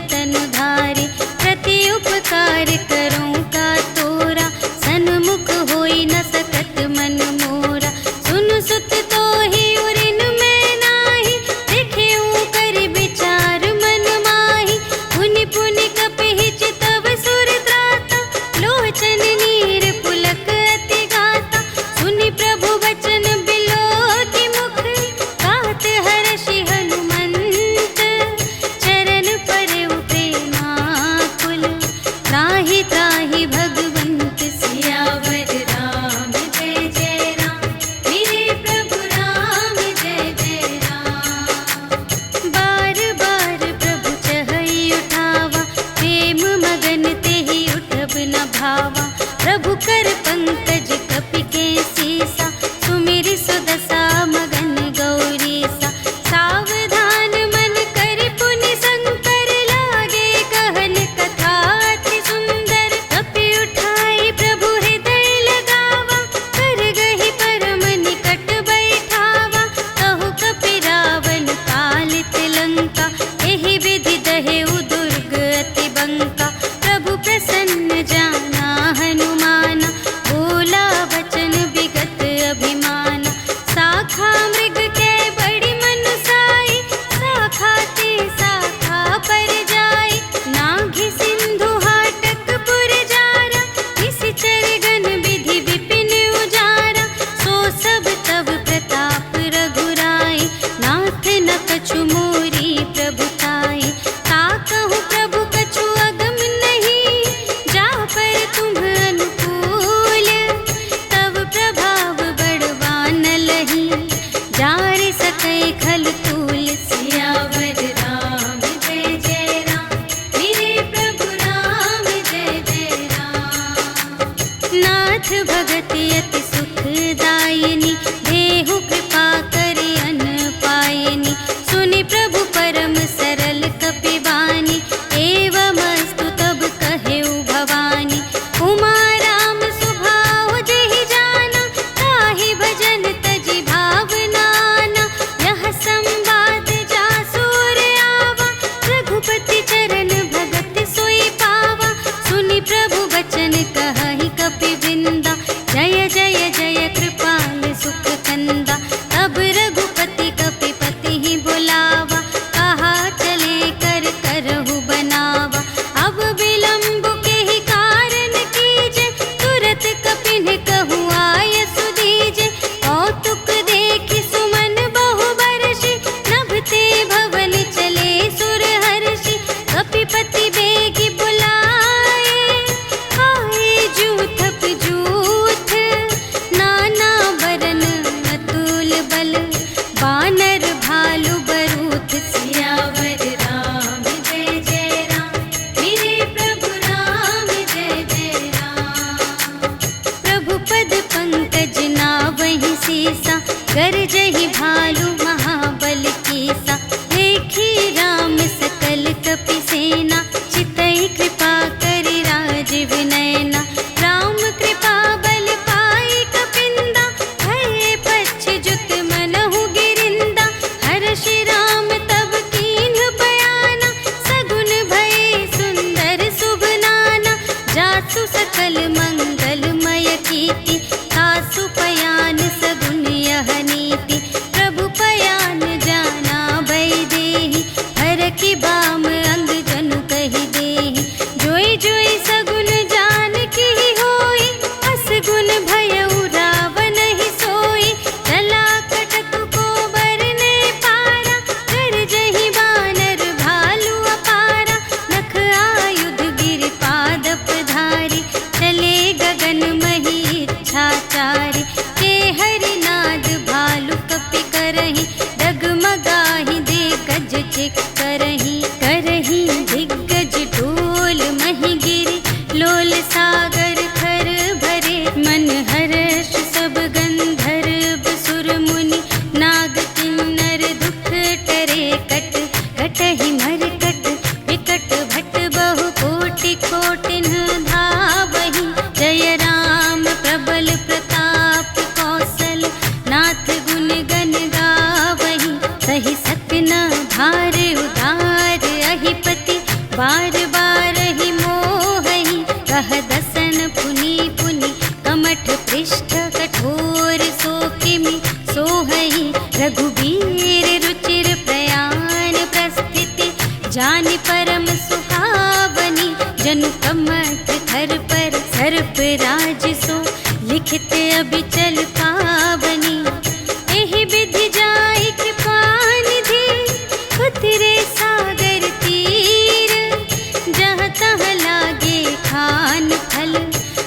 कई खल तूल। सियावर राम जय जय राम, मेरे प्रभु राम जय जय राम। नाथ भगति अति सुखदायिनी, देहु कृपा करि अन्न पायिनी। सुनि प्रभु परम सरल कपिवानी, एवमस्तु तब कहेउ भवानी। उमा राम सुभाव जेहि जाना, ताहि भजन तजि भावनाना। यह संवाद जासुर आवा, रघुपति चरण भगत सोई पावा। सुनि प्रभु वचन कहहि कपिवृंदा, जय जय जय कृपाल सुख कंदा। तब रघुपति कपिपति ही बुलावा, कहा चले कर करहु बनावा। अब विलंब के ही कारण कीजे, तुरत कपिन कहु आय सुदीजे। कौतुक देखि सुमन बहु बरषि, नभते भवन चले सुर हर्षि। कपिपति बेगी बुलाए, आए जूथप जूथ। नाना बरन अतुल बल, बानर भालु बरूथ। सियावर राम जय जय राम, मेरे प्रभु राम जय जय राम। प्रभु पद पंकज नावहि सीसा, गरजहि भालु महाबल कीसा। देखी राम सकल कपि सेना, चितहि कृपा करि राजीव नयना। राम कृपा बल पाई कपिंदा, भये पच्छिजुत मनहु गिरिंदा। हर्षि राम तब कीन्ह बयाना, सगुन भये सुंदर शुभ नाना। जासु सकल मंगलमय कीर्ति, तासु पयान सगुन यह नीति। प्रभु पयान जाना भय देहि, हरखि बाम अंग जनु कहि देहि। जोई जोई सगुन जान की होई, असगुन भयउ रावण ही सोई। चला कटक को बरने पारा, गरजहि बानर भालु अपारा। नख आयुध गिर पादप धारी, चले गगन मही इच्छाचारी। के हरिनाद भालु कपि करहि, डगमगाहि दे गज चिक करहि। करहि दिग्गज डोल महि गिरि, लोल सागर खर भरे। मन हर्ष सब गंधर्व सुर मुनि, नाग किन्नर दुख टरे। कट कटहि मरकट विकट भट, बहु कोटि कोटिन धावहि। जय राम प्रबल प्रताप कौशल, नाथ गुण गण गावहि। सहि सत्य न भार उदार अहिपति, बार बार ही मोहहि। कह दसन पुनि पुनि, कमठ पृष्ठ कठोर सो किमि सोहहि। रघुबीर रुचिर प्रयाण प्रस्थिति, जानि परम सुहावनी। जनु कमठ धर पर सर्प राज सो, लिखित अबिचल पावनी। एहि विधि जाई कृपा निधि, उतरे सागर तीर। जहाँ तहाँ लागे खान फल,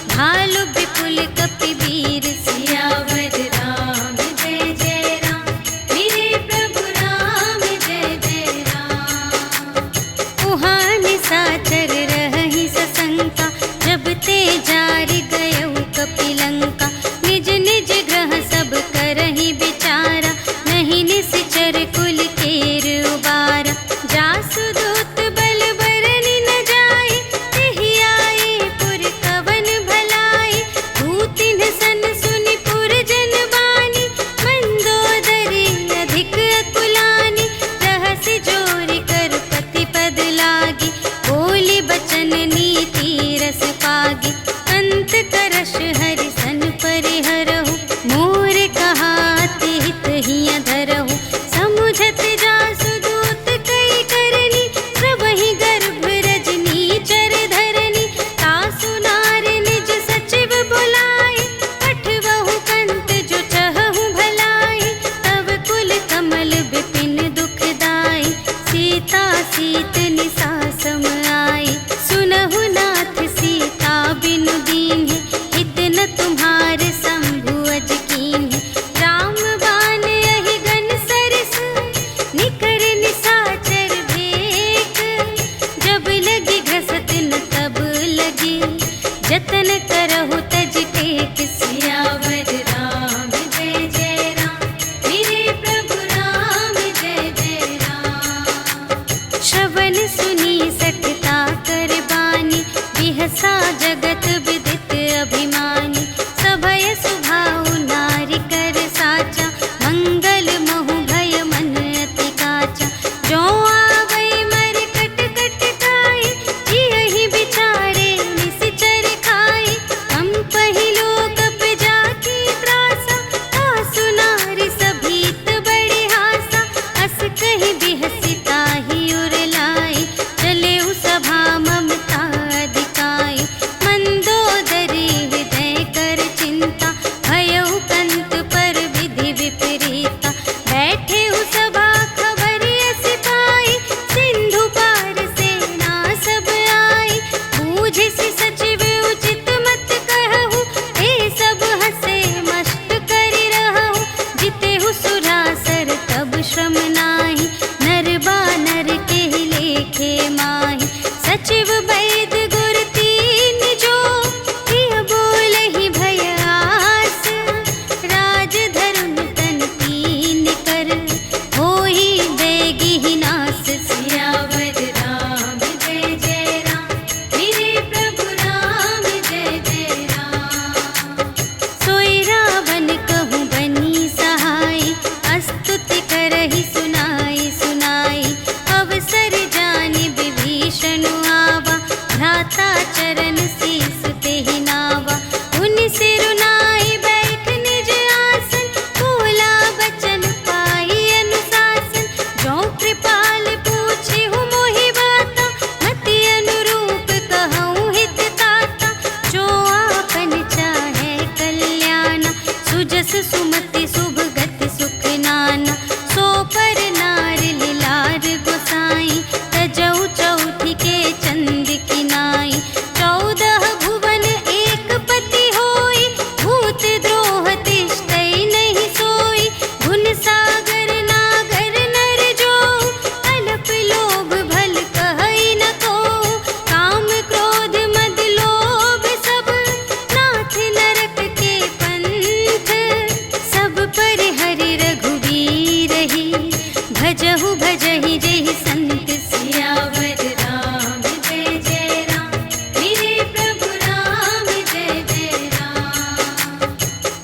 भालु विपुल कपि वीर। सियावर राम जय जय राम, मेरे प्रभु राम जय जय राम। उहाँ निशाचर रहहि सशंका, जब ते जारि गयउ कपि लंका। निज निज ग्रह सब करहि विचारा, नहीं निश्चर कुल केर उबारा। जासु दूत बल बरनि न जाए, तेहि आए पुर कवन भलाई। दूतिन सन सुनि पुर जन बानी, मंदोदरी अधिक अकुलानी। रहसि जोरि कर पति पद लागी, बोली बचन नीति रस पागी। अंत करश हरि सन परिहरहु, मोर कहाति हित हिय धरहु। समुझत जासु दूत कई करनी, प्रभहि गर्भ रजनी चर धरनी। तासु नार निज सचिव बुलाए, पठवहु कंत जो चहहु भलाई। तब कुल कमल विपिन दुखदाई, सीता सीत निसा सम आई। सुनहु नाथ सीता बिनु दीन्हि, हित न तुम्हारे शंभु अज कीन्हि। राम बाण यहि गन सर निकर निसाचर भेक, जब लगी घसत न तब लगी, जतन करहु तज टेक। सियावर राम जय जय राम, मेरे प्रभु राम जय जय राम। श्रवण सुनी सठता कर बानी, बिहसा जगत विदित अभिमानी। सभय सुभाउ नारी कर साचा, मंगल महु भय मन अति काचा। जो आवै मर कट कट खाई, जियहि बिचारे निश्चर खाई। हम पहिलो कप जाकी त्रासा, आसु नारी सभीत बड़े हासा। अस कहि बिहसी ताहि उर लाई, चले उ सभा ममता अधिकाई। मंदोदरी हृदय कर चिंता, भयउ कंत पर विधि विपरीता। बैठे उ सभा खबर अस पाई, सिंधु पार सेना सब आई। बूझिसि सचिव उचित मत कहु, ए सब हसे मस्त करि रहु। जितेहु सुरासर तब श्रम नाही, नर बानर केहि लेखे माहि। सचिव वैद गुर तीन जो, हिय बोलहि भय आस। राज धर्म तन तीन कर, होहि देगिहि नास। सियावर राम जय जय राम, मेरे प्रभु राम जय जय राम। सोई रावण कहूँ बनी सहाय, स्तुति करहि सुनाई सुनाई। अवसर जानि विभीषण आवा, भ्राता चरण शीस तेहि नावा। उनि सिरुनाई बैठ निज आसन, बोला बचन पाई अनुशासन। जो कृपाल पूछिहु मोहि बाता, मति अनुरूप कहूँ हित ताता। जो आपन चाहे कल्याण, सुजस सुमति शुभ गति सुख नाना। सो पर नार लिलार गोसाई, तजौ चौथि के चंद किनाई। 14 भुवन एक पति होई, भूत द्रोह तिष्ठै नहीं सोई। गुण सागर नागर नर जो, अल्प लोभ भल कहै न को। काम क्रोध मद लोभ सब, नाथ नरक के पंथ। सब पर हरि रघुवीर ही, भजहु भजहि जेहि संत। सियावर राम जय जय राम, मेरे प्रभु राम जय जय राम।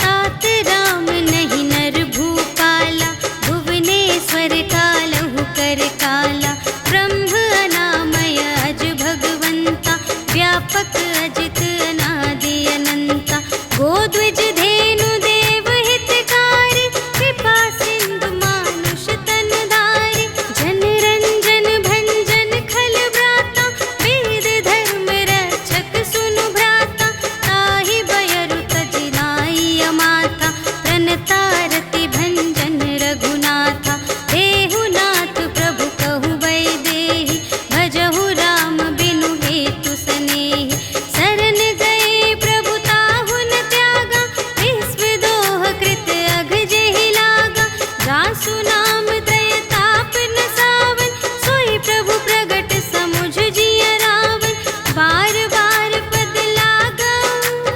तात राम नहीं नर भूपाला, भुवनेश्वर कालहु कर काला। ब्रह्म अनामय अज भगवंता, व्यापक अजित अनादि अनंता। गोद्विज धेनु देव हितकारी, कृपा सिंधु मानुष तन धारी। जन रंजन भंजन खल व्राता, वेद धर्म रक्षक सुनु भ्राता। ताहि बयरु तजि नाई अमाता, प्रणतारति भंजन रघुनाथा। देहु नाथ प्रभु कहु वैदेहि, भजहु राम बिनु हेतु सनेहि। शरण गए प्रभु ताहु न त्यागा, विश्व दोह कृत अघ जेहि लागा। जासु नाम त्रय ताप न सावन, सोई प्रभु प्रगट समुझ जिय रावण। बार बार पद लागऊं,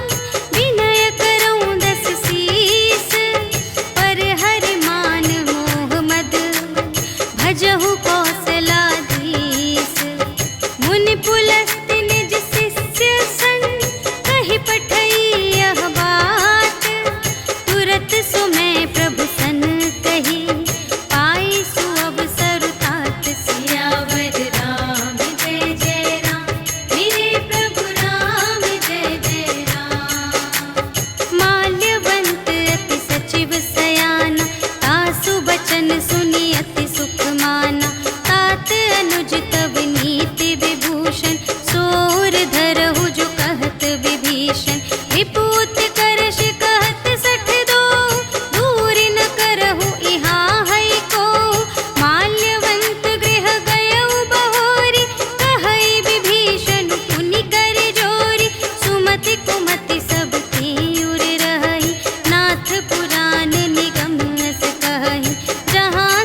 विनय करऊं दस शीस। पर हरि मान मोह मद, भजहु कौशलाधीश। मुनि पुलस्त्य निज शिष्य संग, कहि पठई यह बात। तुरत सुमय प्रभु सन कही, पाई सुअवसर तात। सियावर राम जय जय राम, मेरे प्रभु राम जय जय राम। माल्यवंत अति सचिव सयाना, तासु बचन सुनि अति सुख माना। तात अनुज तब नीति विभूषण, सोर धरहु जो कहत विभीषण। विपूत करश कहत सठ दो, दूर न करहु इहाँ है को। माल्यवंत गृह गयउ बहोरी, कहै विभीषण पुनि कर जोरी। सुमति कुमति सब की उर रहहि, नाथ पुराण निगम अस कहहि। जहाँ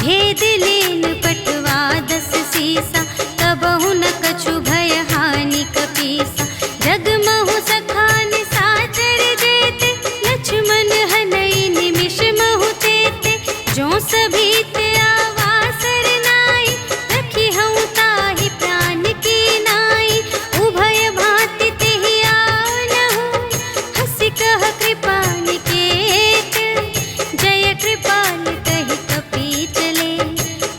भेद लेन पटवा 10 सीसा, तबहु न कछु भय हानि कपीसा। जगमहु सखान साचर जेते, लक्ष्मण हनई निमिष महु तेते। जो सभी ते आवासर नाई, रखी हूँ ताहि प्राण की नाई। उभय भांति तेहि आनहु, हंसि कह कृपा निकेत। जय कृपाल कहि कपि चले,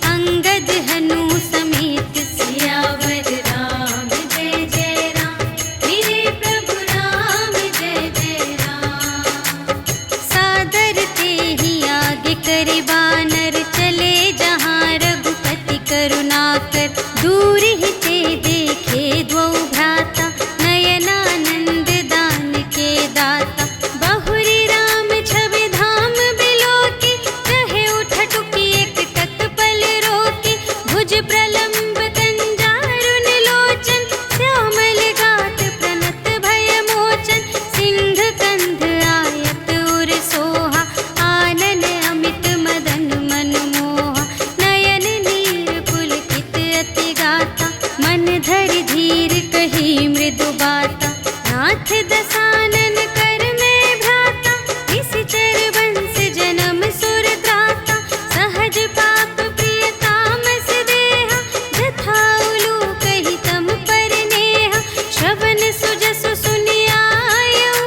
अंगद हनु समेत। सियावर राम जय जय राम, मेरे प्रभु राम जय जय राम। सादर तेहि आगे करि बानर, चले जहाँ रघुपति करुणाकर। दूर ही ते देखे द्वौ भ्राता, नयनानंद दान के दाता। बहुरी राम छवि धाम बिलोकी, कहे उठटुकी एक तत्पल रोकी। भुज प्रलंब कंजारुन लोचन, श्यामल गात प्रणत भय मोचन। सिंध कंध आयत उर सोहा, आनन अमित मदन मनमोहा। नयन नीर पुलकित अति गाता, मन धरि धीर कही मृदु बाता। नाथ दसानन कर में भ्राता, निश्चर वंश जन्म सुर त्राता। सहज पाप प्रिय तामस देहा, जथा उलूक हितम पर नेहा। श्रवण सुजसु सुनियायऊ,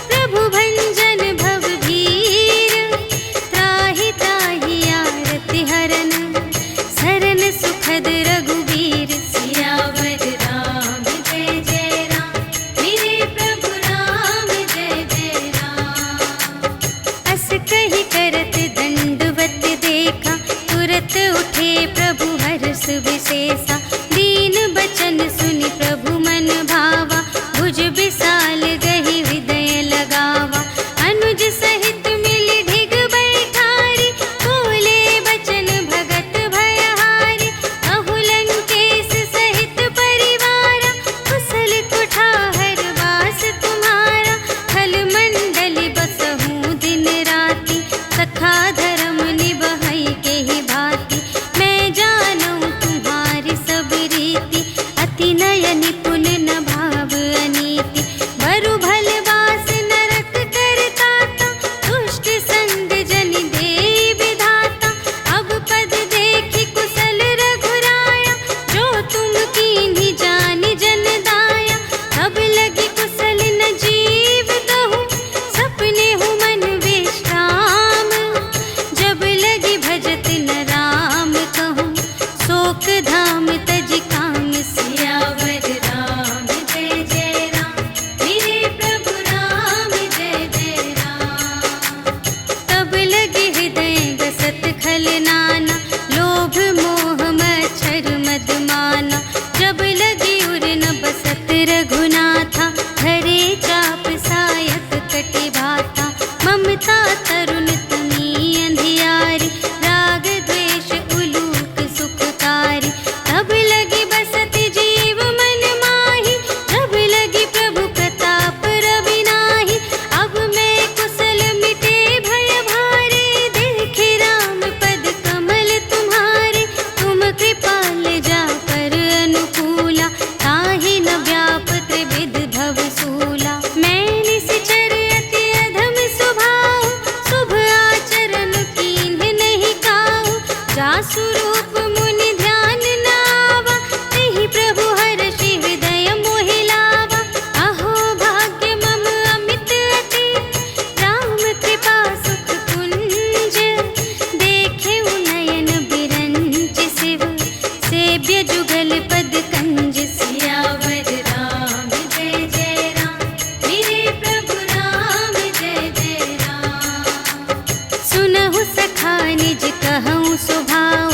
प्रभु भंजन भव भीर। त्राहि त्राहि आरति हरन, सरन सुखद रघुवीर। सियावर राम जय जय राम, मेरे प्रभु राम जय जय राम। अस कहि करत दंडवत देखा, तुरत उठे प्रभु हर्ष विशेषा। दीन बचन सुनि प्रभु मन भावा, भुज विशाल गहि हृदय लगावा। अनुज सहित मिलि ढिग बैठारी, बोले बचन भगत भयहारी। कहु लंकेश सहित परिवारा, कुशल कुठार वास तुम्हारा। खल मंडल बसहु दिन राति, सखा धर्म निबहै केहि भांति। मैं जानूं तुम्हारी सब रीति, अति नय निपुण न भाव अनीति। बरु भल वास नरक करताता, दुष्ट संग जन देई विधाता। अब पद देखि कुशल रघुराया, जो तुम कीन्ही जानि जन दाया। तब लगी कुशल न जीव दहु, सपने हु मन विश्राम। जब लगी भजत न राम कहूँ, शोक धाम तज काम। सियावर राम जय जय राम, मेरे प्रभु राम जय जय राम। तब लगे हृदय गसत खल नाना, लोभ मोह मच्छर मद माना। जब लगी उर न बसत रघुनाथा, धरे चाप सायक कटि भाता। ममता तरुण तमी अंधियारी, राग द्वेष उलूक सुखकारी। तब लगी बसत जीव मन माही, जब लगी प्रभु प्रताप रवि नाही। अब मैं कुशल मिटे भय भारे, देखे राम पद कमल तुम्हारे। तुम कृपाल जा पर अनुकूला, ताहि न व्याप त्रिविध भव सूला। मैं निश्चर अति अधम स्वभाव, शुभ आचरण कीन्ह नहीं काहू। जासु रूप मुनि ध्यान न आवा, तेहि प्रभु हर्षि हृदय मोहि लावा। अहो भाग्य मम अमित अति, राम कृपा सुख कुंज। देखे नयन बिरंच शिव, सेव्य जुगल पद कंज। सियावर राम जय जय राम, मेरे प्रभु राम जय जय राम। सुनहु सखा निज कहूँ स्वभाव,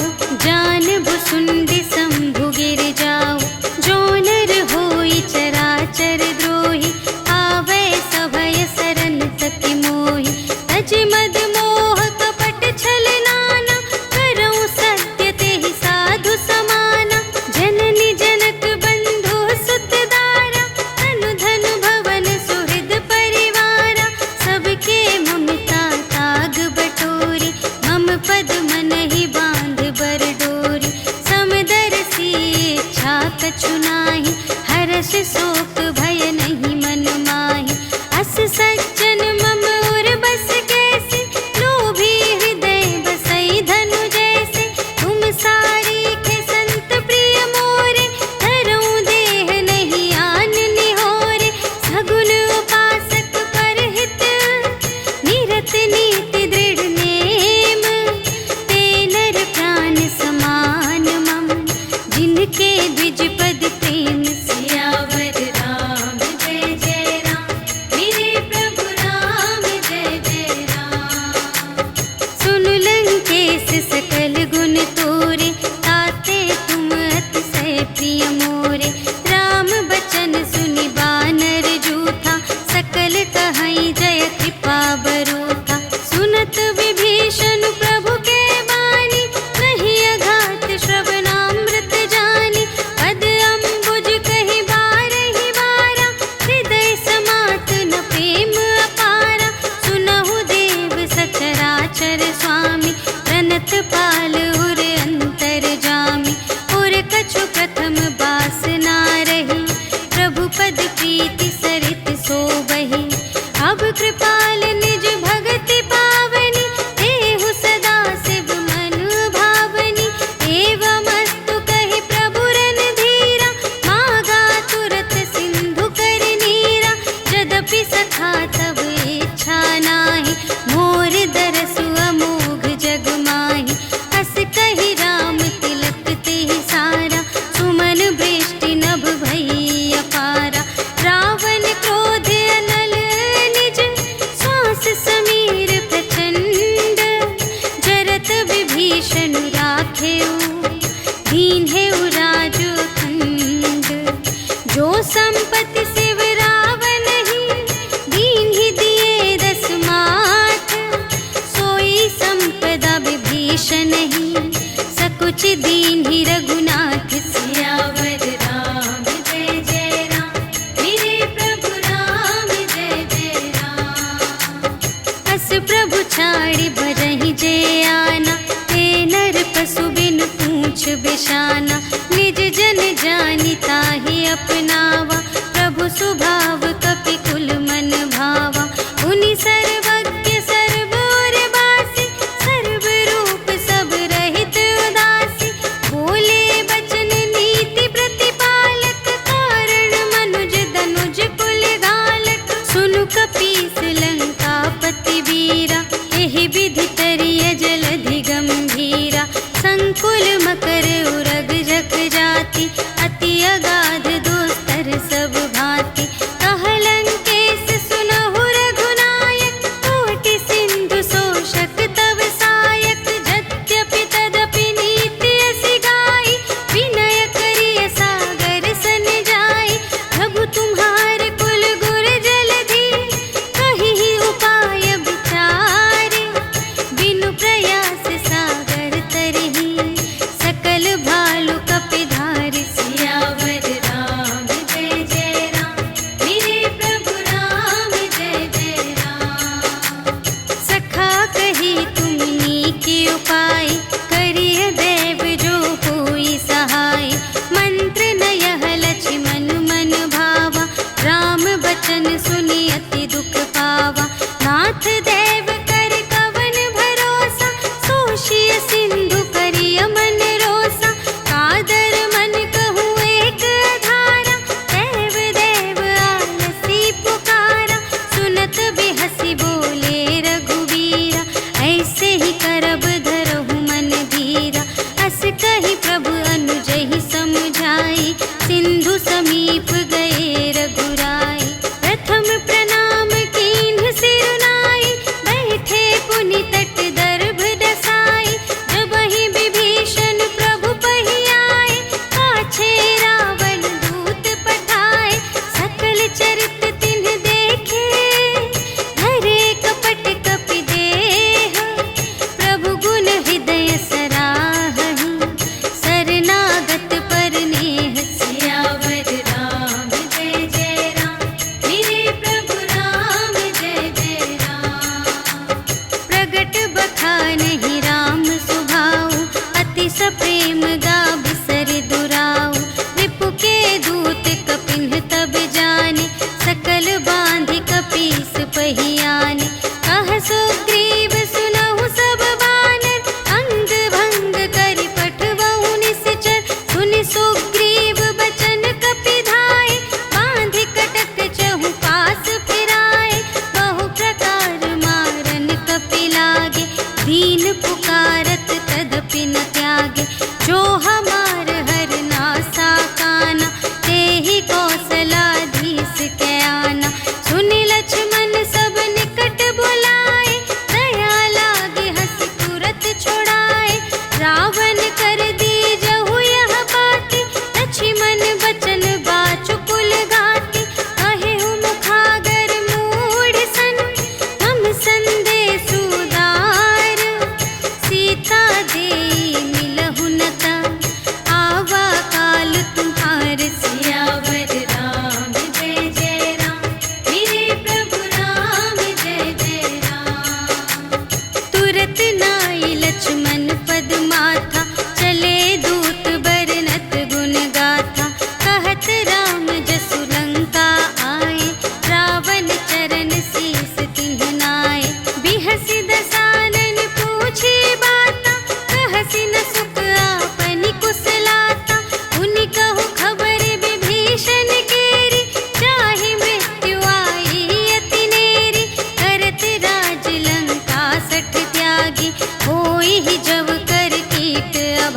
तोरे, ताते तुम अतिशय प्रिय मोरे। राम बचन सुनि बानर जूठा, सकल कहई जय कृपा बरूठा। सुनत विभीषण प्रभु के बानी, नहीं अघात श्रवणामृत जानी। पद अम्बुज कहि बारहि बारा, हृदय समात न प्रेम अपारा। सुनहु देव सचराचर स्वामी, प्रणत पाल उर अंतर जामी। और कछु प्रथम बास ना रही, प्रभु पद प्रीति सरित सोबहि। अब कृपाल निज भगति पावनी, देहु सदा शिव मन भावनी। एवमस्तु कहि प्रभु रणधीरा, मागा तुरत सिंधु कर नीरा। यद्यपि सखा तब इच्छा नाही, मोर दरसु अमोघ जग माही। हस कहि राम तिलक तेहि सारा, सुमन वृष्टि नभ भई अपारा। रावण क्रोध अनल निज, श्वास समीर प्रचंड। जरत विभीषण राखेउ, दीन्हेउ राजु खंड। जो संपत्ति शिव रावण ही, दीन्हि दिए दस माठ। सोई संपदा विभीषण ही, सकुच दीन्हि रघुनाथ। सियावर राम जय जय राम, मेरे प्रभु राम जय जय राम। अस प्रभु छाड़ि बरहि जे आना, ते नर पशु बिनु पूछ बिशाना। निज जन जानि ताहि अपनावा, प्रभु सुभाव कपि कुल मन भावा। उनि सर्वज्ञ सर्व और बासी, सर्व रूप सब रहित उदासी। बोले बचन नीति प्रतिपालक, कारण मनुज दनुज कुल घालक। सुनु कपीस लंकापति वीरा, एहि विधि तरिय जलधि गंभीरा। संकुल मकर उरग जग जाति, अति अगाध दोस्तर सब भांति। कहलंकेश सुनहु रघुनायक, कोटि सिंधु शोषक तव सायक। यद्यपि तदपि नीति असि गाई, विनय करिय सागर सन जाई। प्रभु तुम्हार कुल गुर जलधि, कहिहि उपाय विचारे। बिनु प्रयास सागर तरहि, सकल भालु कपिधारि। सियावर राम जय जय राम, मेरे प्रभु राम जय जय राम। सखा कही तुमनी के उपाय, करिय देव जो कोई सहाय। मंत्र न यह लक्ष्मण मन भावा, राम बचन सुनि अति दुख पावा। नाथ देव कर कवन भरोसा, सोषिय सिंधु करिय मन रोसा। कादर मन कहूँ एक आधारा, देव देव आलसी पुकारा। सुनत बिहसी बोले रघुवीरा, ऐसे ही करब धरहु मन धीरा। अस कहि प्रभु अनुजहि समझाई, सिंधु समीप गए रघुराई। प्रथम प्रणाम कीन्ह सिरुनाई, बैठे पुनि तट दर्भ दसाई। जबहि विभीषण प्रभु पहि आए, पाछे रावण दूत पठाए। सकल चरित तिन्ह देखे, धरे कपट कपि देह। प्रभु गुण हृदय सराहहि, शरणागत पर नेह। सियावर राम जय जय राम, मेरे प्रभु राम जय जय राम। प्रगट बखानहि राम सुभाऊ, अति सप्रेम गा बिसर दुराऊ। रिपु के दूत कपिन्ह तब जाने, सकल बांधि कपीस पहि आने। कह सुग्रीव सुनहु सब बानर, अंग भंग करि पठबहु निश्चर। सुनि सुग्रीव बचन कपिधाय, बांधि कटक चहु पास फिराए। बहु प्रकार मारन कपि लागे, दीन पुकारत तदपि न त्यागे। जो हमार हर नासा काना, तेहि कौशलाधीश के आना। सुनि लक्ष्मण सब निकट बुलाए, दया लागे हंस तुरत छुड़ाए। रावण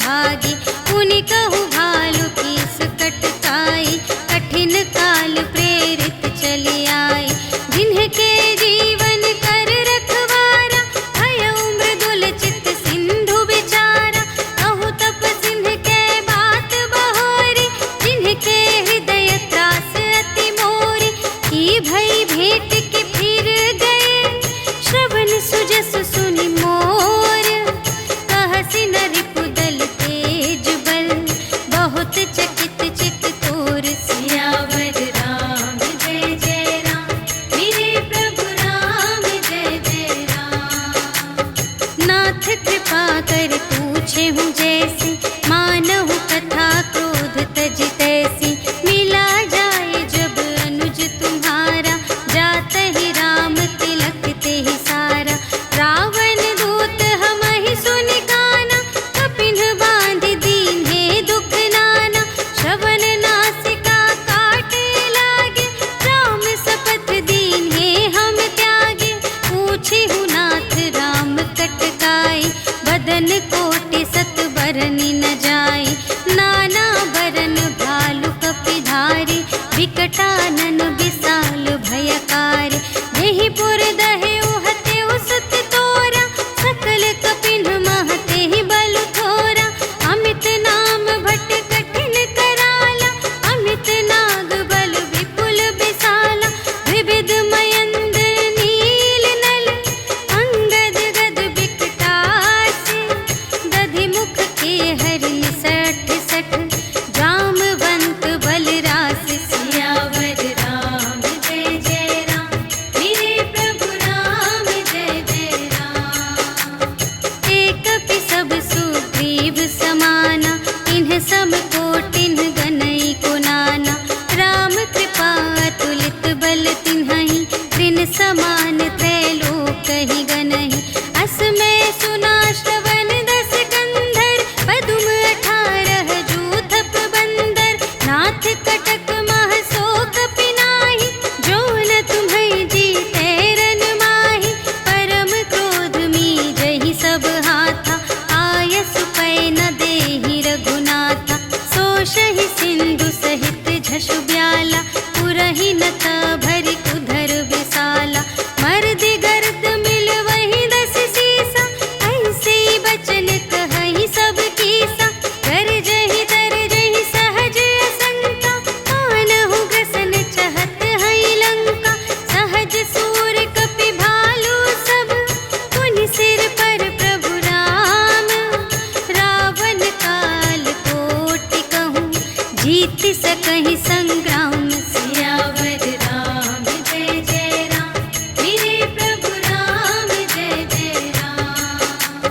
भागी। पुनि कहु भालु कीस कटकाई, कठिन काल प्रेरित चली आई। जिन्हके जीवन कर रखवारा, भयउ मृदुल चित्त सिंधु बिचारा। कहु तप सिंध के बात बहोरी, जिन्हके हृदय त्रास अति मोरी। की भई भेंट के फिर गए, श्रवण सुजस सुनि मोर। कहसि न रिपुदल तेज बल, बहुत चकित चित तोर। सियावर राम जय जय राम, मेरे प्रभु राम जय जय राम। नाथ कृपा कर पूछे हूँ जैसी, मानहु कथा क्रोध तज तैसी। मिला जाए जब अनुज तुम्हारा, जात ही राम तिलक ते ही सारा। रावण दूत हमहि सुनि काना, कपिन बांध दीन्हे दुख नाना। श्रवण नासिका काटे लागे, राम शपथ दीन्हे हम त्यागे। पूछे हूँ नाथ राम कटकाई, बदन कोटि सत बरनि न जाई। नाना बरन भालु कपिधारी, विकटानन विशाल भयकारी। देहि पुर दहेउ हतेउ सुत तोरा, सकल कपिन महते ही बलु थोरा। अमित नाम भट कठिन कराला, अमित नाग बल विपुल विशाला। विविध मयंद्र नील नल, अंगद गद विकटासी। दधि मुख के हरि सठ सठ, जामवंत बलरास। सियावर राम जय जय राम, मेरे प्रभु राम जय जय राम। एक कपि सब सुग्रीव समाना, इन्ह सम कोटिन गनई को नाना। राम कृपा अतुलित बल तिन्हहि, त्रिन समान त्रैलोक ही गनहि। अस मैं सुना श्रवण दस कंधर, पदुम 18 जूथप बंदर। नाथ कटक मह सो कपि नाही, जो न तुम्हें जीते रन माही। परम क्रोध मीजहि सब हाथा, आयसु पै न देहि रघुनाथा। सोषहि सिंधु सहित झषु ब्याला, पुरहि न भरि उधर विशाला। मर्दि गर्द मिल वही 10 सीसा, ऐसे बचन कहहि सब कीसा। गरजहि तरजहि सहज असंका, मानहु ग्रसन चहत हई लंका। सहज सूर कपि भालु सब, पुनि सिर पर प्रभु राम। रावण काल कोटि कहूँ, जीत सकहि संग्राम। सियावर राम जय जय राम, मेरे प्रभु राम जय जय राम।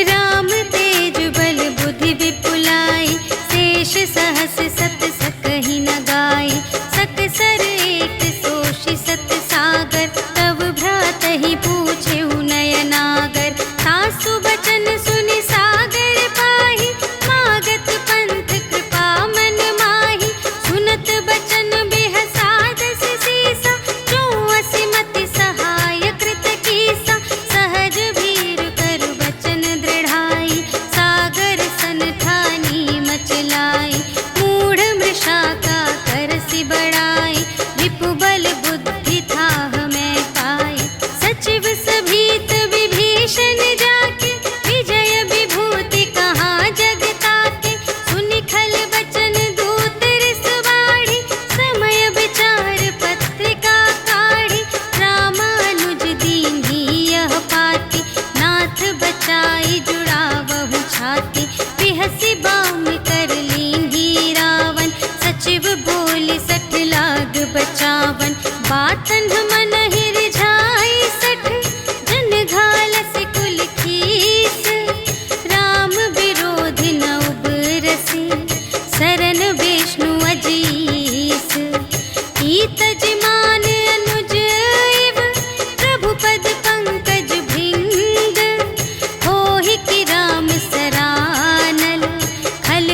राम तेज बल बुद्धि विपुलाई, शेष सहस सत सकहि न गाई। सकसर एक सोषि सत सागर, तब भ्रातहि पूछेउ नयनागर। सासु बचन सुनि सागर पाहि, मागत पंथ कृपा मन माहि। सुनत बचन बिहसा 10 सीसा, जो असिमति सहाय कृत कीसा। सहज वीर कर बचन दृढ़ाई, सागर सन ठानी मचलाई। मूढ़ मृषा का करसि बड़ाई, रिपु बल बुद्धि थाह मैं पाई। सचिव सभीत विभीषण जाके, विजय विभूति कहाँ जग ताके। सुनि खल बचन दूत रिस बाढ़ी, समय विचार पत्रिका काढ़ी। रामानुज दीन्ही यह पाती, नाथ बचाई जुड़ावहु छाती। बिहसि बाम कर लीन्ही रावण, सचिव बोली 60 लाग बचावन। बातन मन ही रिझाई 60, जन घालस कुल खीस। राम विरोधि न उबरसी, शरण विष्णु अजीस। ईतज मान अनुज इव, प्रभु पद पंकज भृंग। होहि कि राम सरानल, खल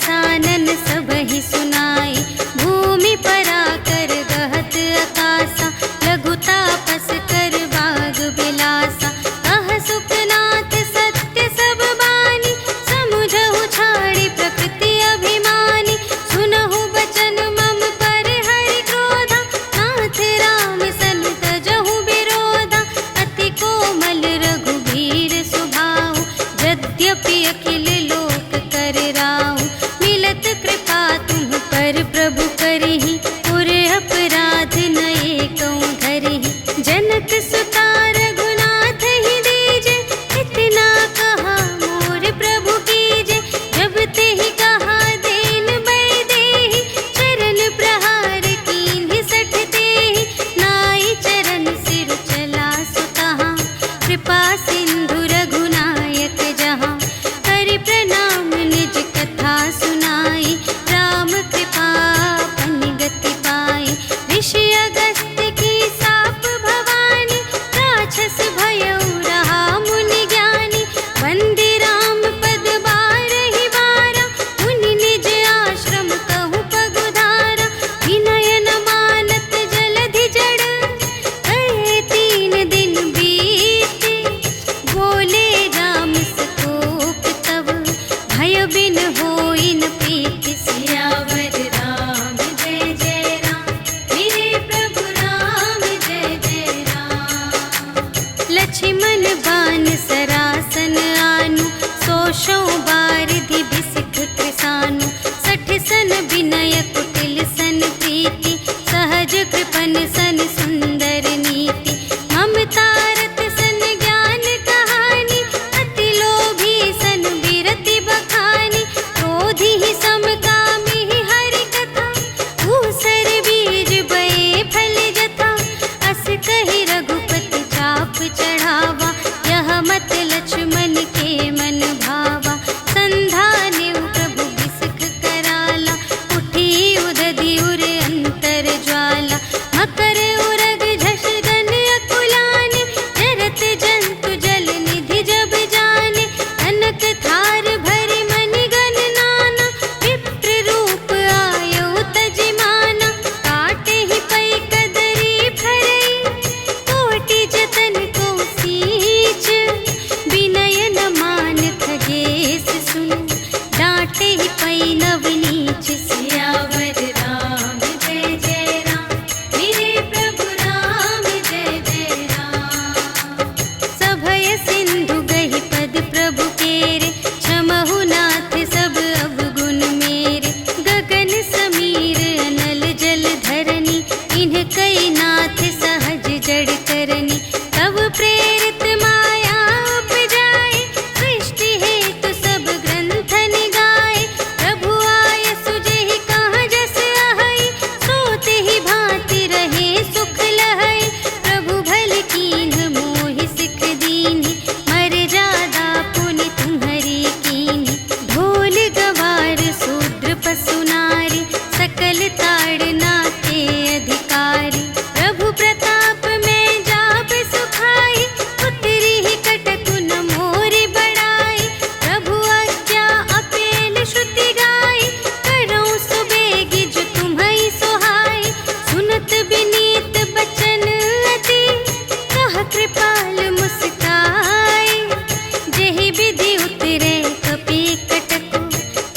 दसानन सबहि सुनाई। भूमि पराकर गहत आकासा, लघु तापस कर बाग बिलासा। कह सुखनाथ सत्य सब बानी, समुझहु छाड़ी प्रकृति अभिमानी। सुनहु बचन मम पर हरि क्रोधा, नाथ राम सन तजहु विरोधा। अति कोमल रघुबीर सुभाहु, यद्यपि अखिल लोक कर राहु। मिलत कृपा तुम पर प्रभु करहि, पुर अपराध न एकौ धरहि। जनक सुता रघुनाथ ही दीजे, इतना कहा मोर प्रभु कीजे। जब तेहि कहा देन बै देहि, चरण प्रहार कीन्हि सठ तेहि। नाई चरण सिर चला सुतहाँ, कृपा सिंधु रघुनायक जहाँ। करि प्रणाम निज कथा सुनाई, राम कृपा पन गति पाई। ऋषि अगस्त्य की साप भवानी, राक्षस भयउ रहा मुनि ज्ञानी। वंदे राम पद बारहि बारा, मुनि निज आश्रम कहु पगुधारा। विनय न मानत जलधि जड़, कहे 3 दिन बीते। बोले राम सतोक तब, भय बिन होई न प्रीति। सियावर राम जय जय राम, मेरे प्रभु राम जय जय राम। लक्ष्मण बान सरासन आनु, सोशौ बारिधि बिसिख कृसानु। 60 सन विनय कुटिल सन प्रीति, सहज कृपन सन सुंदर नीति। ममता रत सन ज्ञान कहानी, अति लोभी सन बिरति बखानी। क्रोधी ही समकामी हरि कथा, भूसर बीज बये फल जथा। अस कहि रघुपति चाप चढ़ावा, यह मत लक्ष्मण के मन भावा। संधानेउ प्रभु बिसिख कराला, उठी उदधि उर अंतर ज्वाला। मकर उरग झष गन अकुलाने, जरत जंतु जल निधि जब जाने। कनक थार भरि मनि गण नाना, विप्र रूप आयउ तजिमाना। काटे ही पै कदरी फरई, कोटि जतन को सींच। विनय न मान खगेस सुन, डांटे ही पै नव नीच। सियावर राम जय जय राम, मेरे प्रभु राम जय जय राम। सभय सिंधु गहि पद प्रभु केरे, क्षमहु नाथ सब अवगुण मेरे। गगन समीर अनल जल धरनी, इन्ह कई नाथ सहज जड़ करनी। तब प्रेरित माया उपजाए, सृष्टि हेतु सब ग्रंथ निगाए। प्रभु आय सुजेहि कहाँ जस आहई, सोते ही भांति रहे सुख लहई। प्रभु भल कीन्ह मोहि सिख दीन्हि, मर्यादा पुनि तुम्हरी कीन्हि। ढोल गवार शूद्र पशु नारी, सकल ताड़ना के अधिकारी। प्रभु प्रताप में जाप सुखाई, उतरी ही कटकु न मोरि बड़ाई। प्रभु आज्ञा अपेल श्रुति गाई, करऊँ सुबेगी जो तुम्हई सोहाई। सुनत विनीत बचन अति, कह कृपाल मुस्काई। जेहि विधि उतरे कपि कटकु,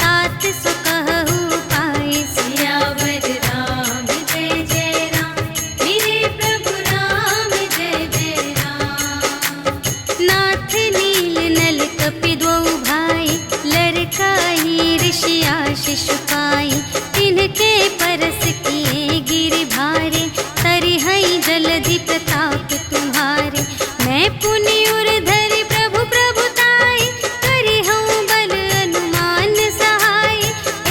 तात सो कहु पाई। सियावर राम जय जय राम, मेरे प्रभु राम जय जय राम। नाथ नील नल कपि द्वौ भाई, लरकाई ऋषि आशीष पाई। तिनके परस किए गिरि भारे, तरिहई जलधि प्रताप तुम्हारे। मैं पुनि उर धरि प्रभु प्रभुताई, करिहउँ बल अनुमान सहाय।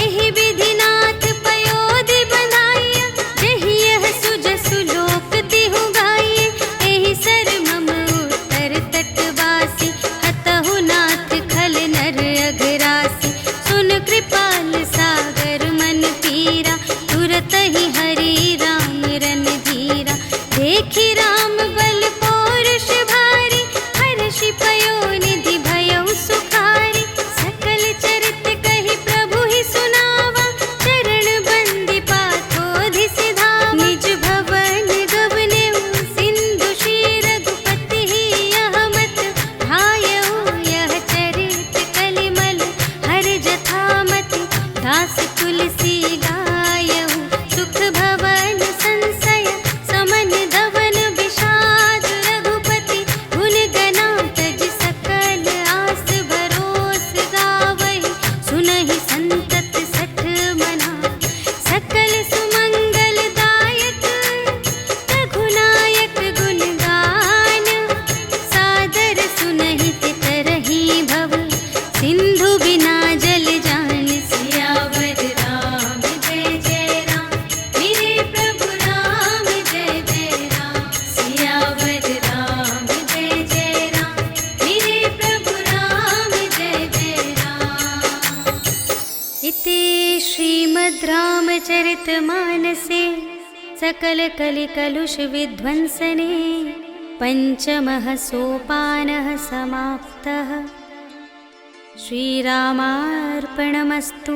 एहि विधि नाथ पयोधि बंधाइया, जेहि यह सुजसु लोक तिहु गाइए। एहि सर मम उत्तर तटवासी, हतहु नाथ खल नर अघरासी। सुन कृपाल सागर मन पीरा, श्रीमद् रामचरितमानसे सकलकलिकलुषविध्वंसने पञ्चमः सोपानः समाप्तः। श्रीरामार्पणमस्तु।